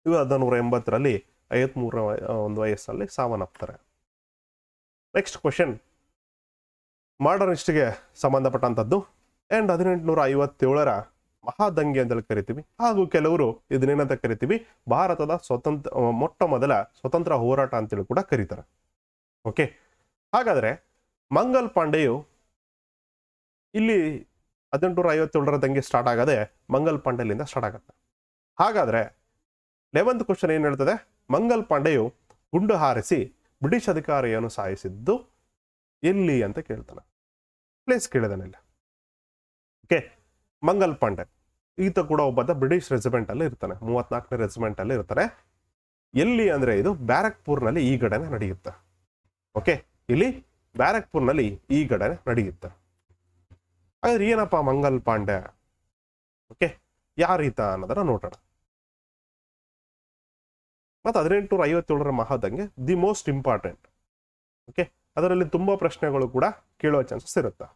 ಇವರು 1680ರಲ್ಲಿ 53ರ ಒಂದು ವಯಸ್ಸಲ್ಲಿ ಸಾವನ್ನಪ್ತಾರೆ. ನೆಕ್ಸ್ಟ್ ಕ್ವಶನ್ ಮಾಡರ್ನಿಸ್ಟ್ಗೆ ಸಂಬಂಧಪಟ್ಟಂಥದ್ದು. ಅಂಡ್ 1857ರ ಮಹಾದಂಗೆ ಅಂತೇಳಿ ಕರಿತೀವಿ. ಹಾಗೂ ಕೆಲವರು ಇದನ್ನೇನಂತ ಕರಿತೀವಿ, ಭಾರತದ ಮೊಟ್ಟ ಮೊದಲ ಸ್ವತಂತ್ರ ಹೋರಾಟ ಅಂತೇಳಿ ಕೂಡ ಕರೀತಾರೆ. ಓಕೆ, ಹಾಗಾದ್ರೆ ಮಂಗಲ್ ಪಾಂಡೆಯು ಇಲ್ಲಿ 1857ರ ದಂಗೆ ಸ್ಟಾರ್ಟ್ ಆಗದೆ ಮಂಗಲ್ ಪಾಂಡೆಲಿಂದ ಸ್ಟಾರ್ಟ್ ಆಗುತ್ತೆ. ಹಾಗಾದ್ರೆ 11th ಕ್ವಶನ್ ಏನ್ ಹೇಳ್ತದೆ, ಮಂಗಲ್ ಪಾಂಡೆಯು ಗುಂಡು ಹಾರಿಸಿ ಬ್ರಿಟಿಷ್ ಅಧಿಕಾರಿಯನ್ನು ಸಾಯಿಸಿದ್ದು ಎಲ್ಲಿ ಅಂತ ಕೇಳ್ತಾನೆ. ಪ್ಲೇಸ್ ಕೇಳಿದಾನಿಲ್ಲ. ಓಕೆ, ಮಂಗಲ್ ಪಾಂಡೆ ಈತ ಕೂಡ ಒಬ್ಬ ಬ್ರಿಟಿಷ್ ರೆಜಿಮೆಂಟ್ ಅಲ್ಲಿ ಇರ್ತಾನೆ. 34ನೇ ರೆಜಿಮೆಂಟ್ ಅಲ್ಲಿ ಇರ್ತಾನೆ. ಎಲ್ಲಿ ಅಂದ್ರೆ ಇದು ಬ್ಯಾರಕ್ಪುರ್ನಲ್ಲಿ ಈ ಘಟನೆ ನಡೆಯುತ್ತೆ. ಓಕೆ, ಇಲ್ಲಿ ಬ್ಯಾರಕ್ಪುರ್ನಲ್ಲಿ ಈ ಘಟನೆ ನಡೆಯುತ್ತೆ. ಹಾಗಾದ್ರೆ ಏನಪ್ಪ ಮಂಗಲ್ ಪಾಂಡೆ, ಓಕೆ, ಯಾರೀತ ಅನ್ನೋದನ್ನ ನೋಡೋಣ. ಮತ್ತೆ 1857ರ ಮಹಾದಂಗೆ ದಿ ಮೋಸ್ಟ್ ಇಂಪಾರ್ಟೆಂಟ್. ಓಕೆ, ಅದರಲ್ಲಿ ತುಂಬಾ ಪ್ರಶ್ನೆಗಳು ಕೂಡ ಕೇಳುವ ಚಾನ್ಸಸ್ ಇರುತ್ತೆ.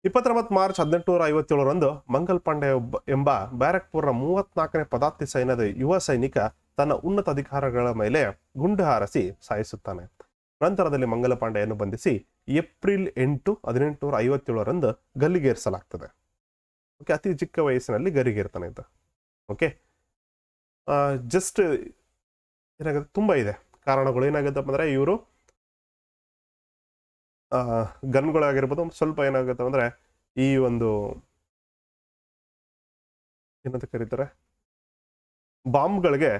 29 ಮಾರ್ಚ್ 1857ರಂದು ಮಂಗಲ್ ಪಾಂಡೆ ಎಂಬ ಬ್ಯಾರಕ್ಪುರ್ನ 34ನೇ ಪದಾತಿ ಸೈನ್ಯದ ಯುವ ಸೈನಿಕ ತನ್ನ ಉನ್ನತ ಅಧಿಕಾರಿಗಳ ಮೇಲೆ ಗುಂಡು ಹಾರಿಸಿ ಸಾಯಿಸುತ್ತಾನೆ. ನಂತರದಲ್ಲಿ ಮಂಗಲ ಪಾಂಡೆಯನ್ನು ಬಂಧಿಸಿ ಏಪ್ರಿಲ್ 8, 1857ರಂದು ಗಲ್ಲಿಗೇರಿಸಲಾಗ್ತದೆ. ಓಕೆ, ಅತಿ ಚಿಕ್ಕ ವಯಸ್ಸಿನಲ್ಲಿ ಗಲ್ಲಿಗೇರ್ತಾನೆ ಅಂತ. ಓಕೆ, ಜಸ್ಟ್ ಏನಾಗುತ್ತೆ, ತುಂಬಾ ಇದೆ ಕಾರಣಗಳು. ಏನಾಗುತ್ತಪ್ಪ ಅಂದ್ರೆ ಇವರು ಗನ್ಗಳಾಗಿರ್ಬೋದು, ಸ್ವಲ್ಪ ಏನಾಗುತ್ತೆ ಅಂದ್ರೆ ಈ ಒಂದು ಏನಂತ ಕರೀತಾರೆ, ಬಾಂಬ್ಗಳಿಗೆ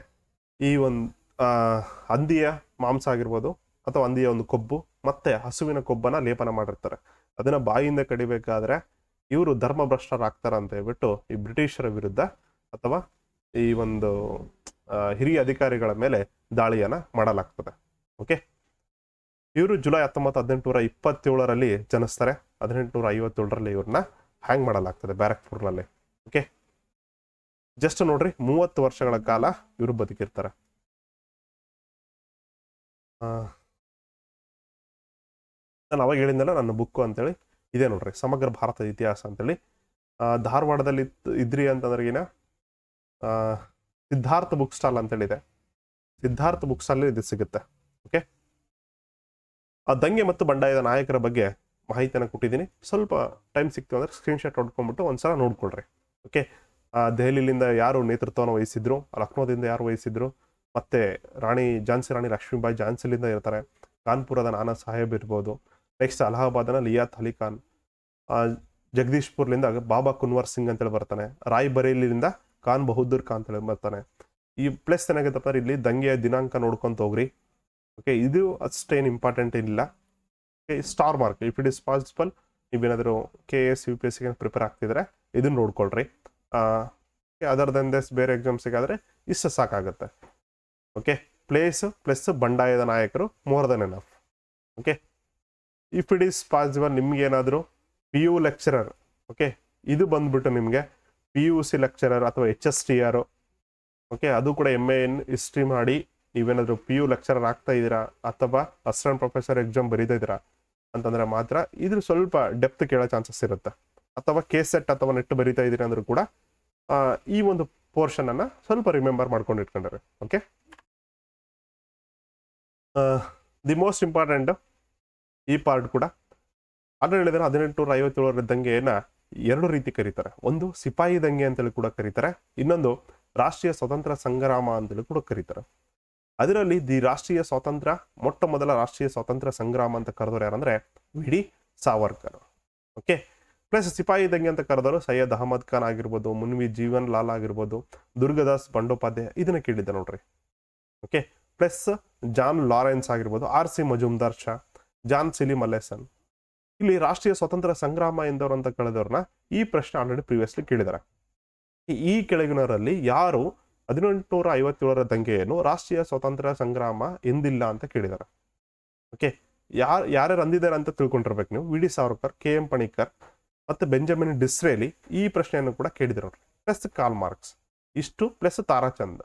ಈ ಒಂದು ಹಂದಿಯ ಮಾಂಸ ಆಗಿರ್ಬೋದು ಅಥವಾ ಹಂದಿಯ ಒಂದು ಕೊಬ್ಬು ಮತ್ತೆ ಹಸುವಿನ ಕೊಬ್ಬನ್ನ ಲೇಪನ ಮಾಡಿರ್ತಾರೆ. ಅದನ್ನ ಬಾಯಿಯಿಂದ ಕಡಿಬೇಕಾದ್ರೆ ಇವರು ಧರ್ಮಭ್ರಷ್ಟರಾಗ್ತಾರ ಅಂತ ಹೇಳ್ಬಿಟ್ಟು ಈ ಬ್ರಿಟಿಷರ ವಿರುದ್ಧ ಅಥವಾ ಈ ಒಂದು ಹಿರಿಯ ಅಧಿಕಾರಿಗಳ ಮೇಲೆ ದಾಳಿಯನ್ನ ಮಾಡಲಾಗ್ತದೆ. ಓಕೆ, ಇವರು ಜುಲೈ 1827 ಜನಿಸ್ತಾರೆ. 1857 ಇವ್ರನ್ನ ಹ್ಯಾಂಗ್ ಮಾಡಲಾಗ್ತದೆ ಬ್ಯಾರಕ್ಪುರ್ನಲ್ಲಿ. ಓಕೆ, ಜಸ್ಟ್ ನೋಡ್ರಿ 30 ವರ್ಷಗಳ ಕಾಲ ಇವರು ಬದುಕಿರ್ತಾರೆ. ನಾನು ಅವಾಗ ಹೇಳಿದ್ನಲ್ಲ ನನ್ನ ಬುಕ್ಕು ಅಂತೇಳಿ ಇದೆ ನೋಡ್ರಿ, ಸಮಗ್ರ ಭಾರತದ ಇತಿಹಾಸ ಅಂತೇಳಿ. ಧಾರವಾಡದಲ್ಲಿ ಇದ್ರಿ ಅಂತಂದ್ರೆಗಿನ ಸಿದ್ಧಾರ್ಥ ಬುಕ್ ಸ್ಟಾಲ್ ಅಂತೇಳಿದೆ, ಸಿದ್ಧಾರ್ಥ ಬುಕ್ ಸ್ಟಾಲ್ ಇದು ಸಿಗುತ್ತೆ. ಓಕೆ, ಆ ದಂಗೆ ಮತ್ತು ಬಂಡಾಯದ ನಾಯಕರ ಬಗ್ಗೆ ಮಾಹಿತಿಯನ್ನು ಕೊಟ್ಟಿದ್ದೀನಿ. ಸ್ವಲ್ಪ ಟೈಮ್ ಸಿಕ್ತು ಅಂದ್ರೆ ಸ್ಕ್ರೀನ್ಶಾಟ್ ಹೊಡ್ಕೊಂಡ್ಬಿಟ್ಟು ಒಂದ್ಸಲ ನೋಡ್ಕೊಳ್ರಿ. ಓಕೆ, ದೆಹಲಿಯಿಂದ ಯಾರು ನೇತೃತ್ವವನ್ನು ವಹಿಸಿದ್ರು, ಲಕ್ನೋದಿಂದ ಯಾರು ವಹಿಸಿದ್ರು, ಮತ್ತೆ ಝಾನ್ಸಿ ರಾಣಿ ಲಕ್ಷ್ಮೀಬಾಯಿ ಝಾನ್ಸಿಲಿಂದ ಇರ್ತಾರೆ. ಕಾನ್ಪುರದ ನಾನಾ ಸಾಹೇಬ್ ಇರ್ಬೋದು. ನೆಕ್ಸ್ಟ್ ಅಲಹಾಬಾದ್ನ ಲಿಯಾತ್ ಅಲಿ ಖಾನ್. ಜಗದೀಶ್ಪುರ್ಲಿಂದ ಬಾಬಾ ಕುನ್ವರ್ ಸಿಂಗ್ ಅಂತೇಳಿ ಬರ್ತಾನೆ. ರಾಯ್ಬರೇಲಿಯಿಂದ ಖಾನ್ ಬಹದ್ದೂರ್ ಖಾನ್ ಅಂತೇಳಿ ಬರ್ತಾನೆ. ಈ ಪ್ಲೇಸ್ ಏನಾಗತ್ತಪ್ಪ, ಇಲ್ಲಿ ದಂಗೆಯ ದಿನಾಂಕ ನೋಡ್ಕೊಂತ ಹೋಗ್ರಿ. ಓಕೆ, ಇದು ಅಷ್ಟೇನು ಇಂಪಾರ್ಟೆಂಟ್ ಇಲ್ಲ. Okay, star mark if it is possible. ನೀವೇನಾದರೂ KS UPSC ಪ್ರಿಪೇರ್ ಆಗ್ತಿದ್ರೆ ಇದನ್ನ ನೋಡ್ಕೊಳ್ರಿ. ಅದರ್ ದೆನ್ ದಿಸ್ ಬೇರೆ ಎಕ್ಸಾಮ್ಸಿಗಾದ್ರೆ ಇಷ್ಟು ಸಾಕಾಗುತ್ತೆ. ಓಕೆ, ಪ್ಲೇಸ್ ಪ್ಲಸ್ ಬಂಡಾಯದ ನಾಯಕರು more than enough. Okay, if it is possible ನಿಮ್ಗೆ ಏನಾದರೂ PU ಲೆಕ್ಚರರ್, ಓಕೆ, ಇದು ಬಂದ್ಬಿಟ್ಟು ನಿಮಗೆ PUC ಲೆಕ್ಚರರ್ ಅಥವಾ HSTR, ಓಕೆ, ಅದು ಕೂಡ MA in ಹಿಸ್ಟ್ರಿ ಮಾಡಿ ನೀವೇನಾದರೂ PU ಲೆಕ್ಚರರ್ ಆಗ್ತಾ ಇದ್ದೀರಾ ಅಥವಾ ಅಸಿಸ್ಟೆಂಟ್ ಪ್ರೊಫೆಸರ್ ಎಕ್ಸಾಮ್ ಬರೀತಾ ಇದ್ದೀರಾ ಅಂತಂದ್ರೆ ಮಾತ್ರ ಇದ್ರ ಸ್ವಲ್ಪ ಡೆಪ್ತ್ ಕೇಳೋ ಚಾನ್ಸಸ್ ಇರುತ್ತೆ. ಅಥವಾ KSET ಅಥವಾ ನೆಟ್ ಬರೀತಾ ಇದ್ದೀರಾ ಅಂದ್ರೂ ಕೂಡ ಈ ಒಂದು ಪೋರ್ಷನ್ ಅನ್ನ ಸ್ವಲ್ಪ ರಿಮೆಂಬರ್ ಮಾಡ್ಕೊಂಡು ಇಟ್ಕೊಂಡ್ರೆ. ಓಕೆ, ದಿ ಮೋಸ್ಟ್ ಇಂಪಾರ್ಟೆಂಟ್ ಈ ಪಾರ್ಟ್ ಕೂಡ ಆಲ್ರೆಡಿ ಹೇಳಿದ್ರೆ 1857 ದಂಗೆಯನ್ನ 2 ರೀತಿ ಕರೀತಾರೆ. ಒಂದು ಸಿಪಾಯಿ ದಂಗೆ ಅಂತೇಳಿ ಕೂಡ ಕರೀತಾರೆ, ಇನ್ನೊಂದು ರಾಷ್ಟ್ರೀಯ ಸ್ವಾತಂತ್ರ್ಯ ಸಂಗ್ರಾಮ ಅಂತೇಳಿ ಕೂಡ ಕರೀತಾರೆ. ಅದರಲ್ಲಿ ರಾಷ್ಟ್ರೀಯ ಸ್ವಾತಂತ್ರ್ಯ, ಮೊಟ್ಟ ಮೊದಲ ರಾಷ್ಟ್ರೀಯ ಸ್ವಾತಂತ್ರ್ಯ ಸಂಗ್ರಾಮ ಅಂತ ಕರೆದವರು ಯಾರಂದ್ರೆ ವಿ.ಡಿ. ಸಾವರ್ಕರ್. ಓಕೆ, ಪ್ಲಸ್ ಸಿಪಾಯಿ ದಂಗೆ ಅಂತ ಕರೆದವರು ಸೈಯದ್ ಅಹಮದ್ ಖಾನ್ ಆಗಿರ್ಬೋದು, ಮುನ್ವಿ ಜೀವನ್ ಲಾಲ್ ಆಗಿರ್ಬೋದು, ದುರ್ಗದಾಸ್ ಬಂಡೋಪಾಧ್ಯಾಯ ಇದನ್ನ ಕೇಳಿದ್ದೆ ನೋಡ್ರಿ. ಓಕೆ, ಪ್ಲಸ್ ಜಾನ್ ಲಾರೆನ್ಸ್ ಆಗಿರ್ಬೋದು, R.C. ಮಜುಮ್ದಾರ್ ಶಾ, ಜಾನ್ ಸಿಲಿ ಮಲ್ಲೇಸನ್. ಇಲ್ಲಿ ರಾಷ್ಟ್ರೀಯ ಸ್ವಾತಂತ್ರ್ಯ ಸಂಗ್ರಾಮ ಎಂದವರು ಅಂತ ಕಳೆದವ್ರನ್ನ ಈ ಪ್ರಶ್ನೆ ಆಲ್ರೆಡಿ ಪ್ರೀವಿಯಸ್ಲಿ ಕೇಳಿದ್ದಾರೆ. ಈ ಕೆಳಗಿನವರಲ್ಲಿ ಯಾರು 1857 ದಂಗೆಯನ್ನು ರಾಷ್ಟ್ರೀಯ ಸ್ವಾತಂತ್ರ್ಯ ಸಂಗ್ರಾಮ ಎಂದಿಲ್ಲ ಅಂತ ಕೇಳಿದ್ದಾರೆ. ಓಕೆ, ಯಾರ್ಯಾರು ಅಂದಿದ್ದಾರೆ ಅಂತ ತಿಳ್ಕೊಂಡಿರ್ಬೇಕು ನೀವು. ವಿ.ಡಿ. ಸಾವರ್ಕರ್, KM ಪಣಿಕರ್ ಮತ್ತೆ ಬೆಂಜಮಿನ್ ಡಿಸ್ರೇಲಿ ಈ ಪ್ರಶ್ನೆಯನ್ನು ಕೂಡ ಕೇಳಿದ್ರು. ಪ್ಲಸ್ ಕಾಲ್ ಮಾರ್ಕ್ಸ್ ಇಷ್ಟು ಪ್ಲಸ್ ತಾರಾಚಂದ್.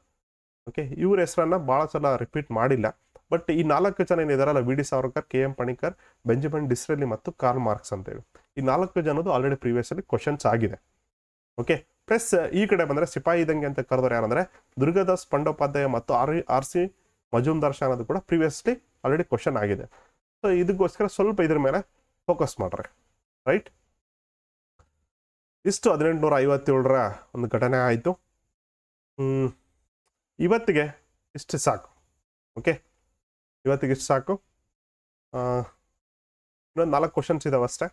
ಓಕೆ, ಇವ್ರ ಹೆಸರನ್ನ ಬಹಳ ಸಲ ರಿಪೀಟ್ ಮಾಡಿಲ್ಲ, ಬಟ್ ಈ 4 ಜನ ಏನಿದಾರಲ್ಲ, V D. Savarkar, KM Panikkar, Benjamin Disraeli ಮತ್ತು ಕಾರ್ಲ್ ಮಾರ್ಕ್ಸ್ ಅಂತೇಳಿ ಈ 4 ಜನದ್ದು ಆಲ್ರೆಡಿ ಪ್ರೀವಿಯಸ್ಲಿ ಕ್ವಶನ್ಸ್ ಆಗಿದೆ. ಓಕೆ, ಪ್ಲಸ್ ಈ ಕಡೆ ಬಂದ್ರೆ ಸಿಪಾಯಿ ದಂಗೆ ಅಂತ ಕರೆದವರು ಯಾರಂದ್ರೆ ದುರ್ಗದಾಸ್ ಬಂಡೋಪಾಧ್ಯಾಯ ಮತ್ತು R.C. ಮಜುಮ್ದಾರ್ ಶಾ ಅನ್ನೋದು ಕೂಡ ಪ್ರೀವಿಯಸ್ಲಿ ಆಲ್ರೆಡಿ ಕ್ವಶನ್ ಆಗಿದೆ. ಸೊ ಇದಕ್ಕೋಸ್ಕರ ಸ್ವಲ್ಪ ಇದ್ರ ಮೇಲೆ ಫೋಕಸ್ ಮಾಡ್ರಿ. ರೈಟ್, ಇಷ್ಟು 1857 ಒಂದು ಘಟನೆ ಆಯಿತು. ಇವತ್ತಿಗೆ ಇಷ್ಟು ಸಾಕು. ಓಕೆ, ಇವತ್ತಿಗೆ ಇಷ್ಟು ಸಾಕು. ಇನ್ನೊಂದು 4 ಕ್ವಶನ್ಸ್ ಇದಾವೆ ಅಷ್ಟೇ.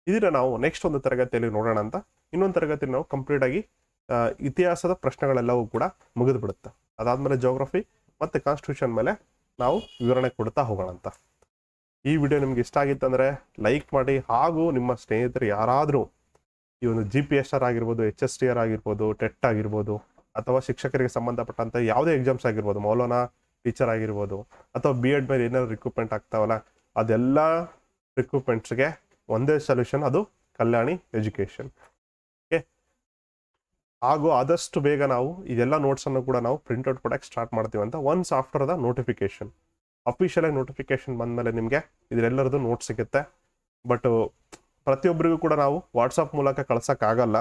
ಇದನ್ನ ನಾವು ನೆಕ್ಸ್ಟ್ ಒಂದು ತರಗತಿಯಲ್ಲಿ ನೋಡೋಣ ಅಂತ. ಇನ್ನೊಂದು ತರಗತಿಯಲ್ಲಿ ನಾವು ಕಂಪ್ಲೀಟ್ ಆಗಿ ಇತಿಹಾಸದ ಪ್ರಶ್ನೆಗಳೆಲ್ಲವೂ ಕೂಡ ಮುಗಿದು ಬಿಡುತ್ತೆ. ಅದಾದ್ಮೇಲೆ ಜೋಗ್ರಫಿ ಮತ್ತೆ ಕಾನ್ಸ್ಟಿಟ್ಯೂಷನ್ ಮೇಲೆ ನಾವು ವಿವರಣೆ ಕೊಡ್ತಾ ಹೋಗೋಣ ಅಂತ. ಈ ವಿಡಿಯೋ ನಿಮ್ಗೆ ಇಷ್ಟ ಆಗಿತ್ತಂದ್ರೆ ಲೈಕ್ ಮಾಡಿ, ಹಾಗೂ ನಿಮ್ಮ ಸ್ನೇಹಿತರು ಯಾರಾದರೂ ಈ ಒಂದು GPSR ಆಗಿರ್ಬೋದು, HSTR ಆಗಿರ್ಬೋದು, ಟೆಟ್ ಆಗಿರ್ಬೋದು, ಅಥವಾ ಶಿಕ್ಷಕರಿಗೆ ಸಂಬಂಧಪಟ್ಟಂತ ಯಾವುದೇ ಎಕ್ಸಾಮ್ಸ್ ಆಗಿರ್ಬೋದು, ಮೌಲಾನಾ ಟೀಚರ್ ಆಗಿರ್ಬೋದು, ಅಥವಾ B.Ed ಮೇಲೆ ಏನಾದ್ರು ರಿಕ್ರೂಟ್ಮೆಂಟ್ ಆಗ್ತಾವಲ್ಲ, ಅದೆಲ್ಲ ರಿಕ್ರೂಟ್ಮೆಂಟ್ಸ್ಗೆ ಒಂದೇ ಸೊಲ್ಯೂಷನ್, ಅದು ಕಲ್ಯಾಣಿ ಎಜುಕೇಶನ್. ಓಕೆ, ಹಾಗೂ ಆದಷ್ಟು ಬೇಗ ನಾವು ಇದೆಲ್ಲ ನೋಟ್ಸನ್ನು ಕೂಡ ನಾವು ಪ್ರಿಂಟ್ಔಟ್ ಕೊಡಕ್ಕೆ ಸ್ಟಾರ್ಟ್ ಮಾಡ್ತೀವಿ ಅಂತ. Once after the notification, official ಆಗಿ ನೋಟಿಫಿಕೇಶನ್ ಬಂದಮೇಲೆ ನಿಮಗೆ ಇದೆಲ್ಲರದ್ದು ನೋಟ್ ಸಿಗುತ್ತೆ. ಬಟ್ ಪ್ರತಿಯೊಬ್ಬರಿಗೂ ಕೂಡ ನಾವು ವಾಟ್ಸಪ್ ಮೂಲಕ ಕಳ್ಸೋಕ್ಕಾಗಲ್ಲ,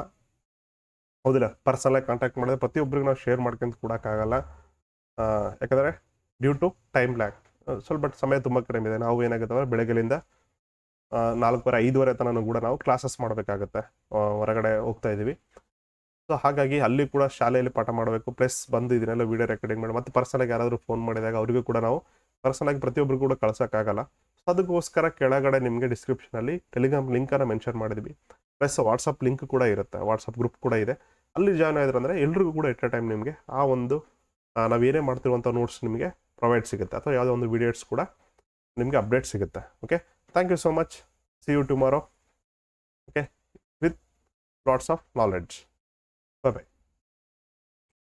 ಹೌದಿಲ್ಲ. ಪರ್ಸನಲ್ ಆಗಿ ಕಾಂಟ್ಯಾಕ್ಟ್ ಮಾಡಿದ್ರೆ ಪ್ರತಿಯೊಬ್ಬರಿಗೂ ನಾವು ಶೇರ್ ಮಾಡ್ಕೊಂತ ಕೊಡೋಕ್ಕಾಗಲ್ಲ. ಯಾಕಂದರೆ ಡ್ಯೂ ಟು ಟೈಮ್ ಲ್ಯಾಕ್, ಸ್ವಲ್ಪ ಸಮಯ ತುಂಬ ಕಡಿಮೆ ಇದೆ. ನಾವು ಏನಾಗುತ್ತೆ ಅಂದರೆ ಬೆಳಗ್ಗೆಯಿಂದ 4:30, 5:30 ತನಕ ಕೂಡ ನಾವು ಕ್ಲಾಸಸ್ ಮಾಡಬೇಕಾಗತ್ತೆ, ಹೊರಗಡೆ ಹೋಗ್ತಾ ಇದ್ದೀವಿ. ಸೊ ಹಾಗಾಗಿ ಅಲ್ಲಿ ಕೂಡ ಶಾಲೆಯಲ್ಲಿ ಪಾಠ ಮಾಡಬೇಕು, ಪ್ಲಸ್ ಬಂದು ಇದನ್ನೆಲ್ಲ ವೀಡಿಯೋ ರೆಕಾರ್ಡಿಂಗ್ ಮಾಡಿ ಮತ್ತೆ ಪರ್ಸನಲಾಗಿ ಯಾರಾದರೂ ಫೋನ್ ಮಾಡಿದಾಗ ಅವರಿಗೂ ಕೂಡ ನಾವು ಪರ್ಸನಲಾಗಿ ಪ್ರತಿಯೊಬ್ಬರು ಕೂಡ ಕಳ್ಸೋಕ್ಕಾಗಲ್ಲ. ಸೊ ಅದಕ್ಕೋಸ್ಕರ ಕೆಳಗಡೆ ನಿಮಗೆ ಡಿಸ್ಕ್ರಿಪ್ಷನಲ್ಲಿ ಟೆಲಿಗ್ರಾಮ್ ಲಿಂಕನ್ನು ಮೆನ್ಷನ್ ಮಾಡಿದ್ವಿ. ಪ್ಲಸ್ ವಾಟ್ಸಪ್ ಲಿಂಕ್ ಕೂಡ ಇರುತ್ತೆ, ವಾಟ್ಸಪ್ ಗ್ರೂಪ್ ಕೂಡ ಇದೆ. ಅಲ್ಲಿ ಜಾಯ್ನ್ ಆಯಿದ್ರು ಅಂದರೆ ಎಲ್ರಿಗೂ ಕೂಡ ಎಟ್ ಎ ಟೈಮ್ ನಿಮಗೆ ಆ ಒಂದು ನಾವೇನೇ ಮಾಡ್ತಿರುವಂಥ ನೋಟ್ಸ್ ನಿಮಗೆ ಪ್ರೊವೈಡ್ ಸಿಗುತ್ತೆ, ಅಥವಾ ಯಾವುದೋ ಒಂದು ವಿಡಿಯೋಸ್ ಕೂಡ ನಿಮಗೆ ಅಪ್ಡೇಟ್ ಸಿಗುತ್ತೆ. Okay, thank you so much. See you tomorrow. Okay, with lots of knowledge. Bye by.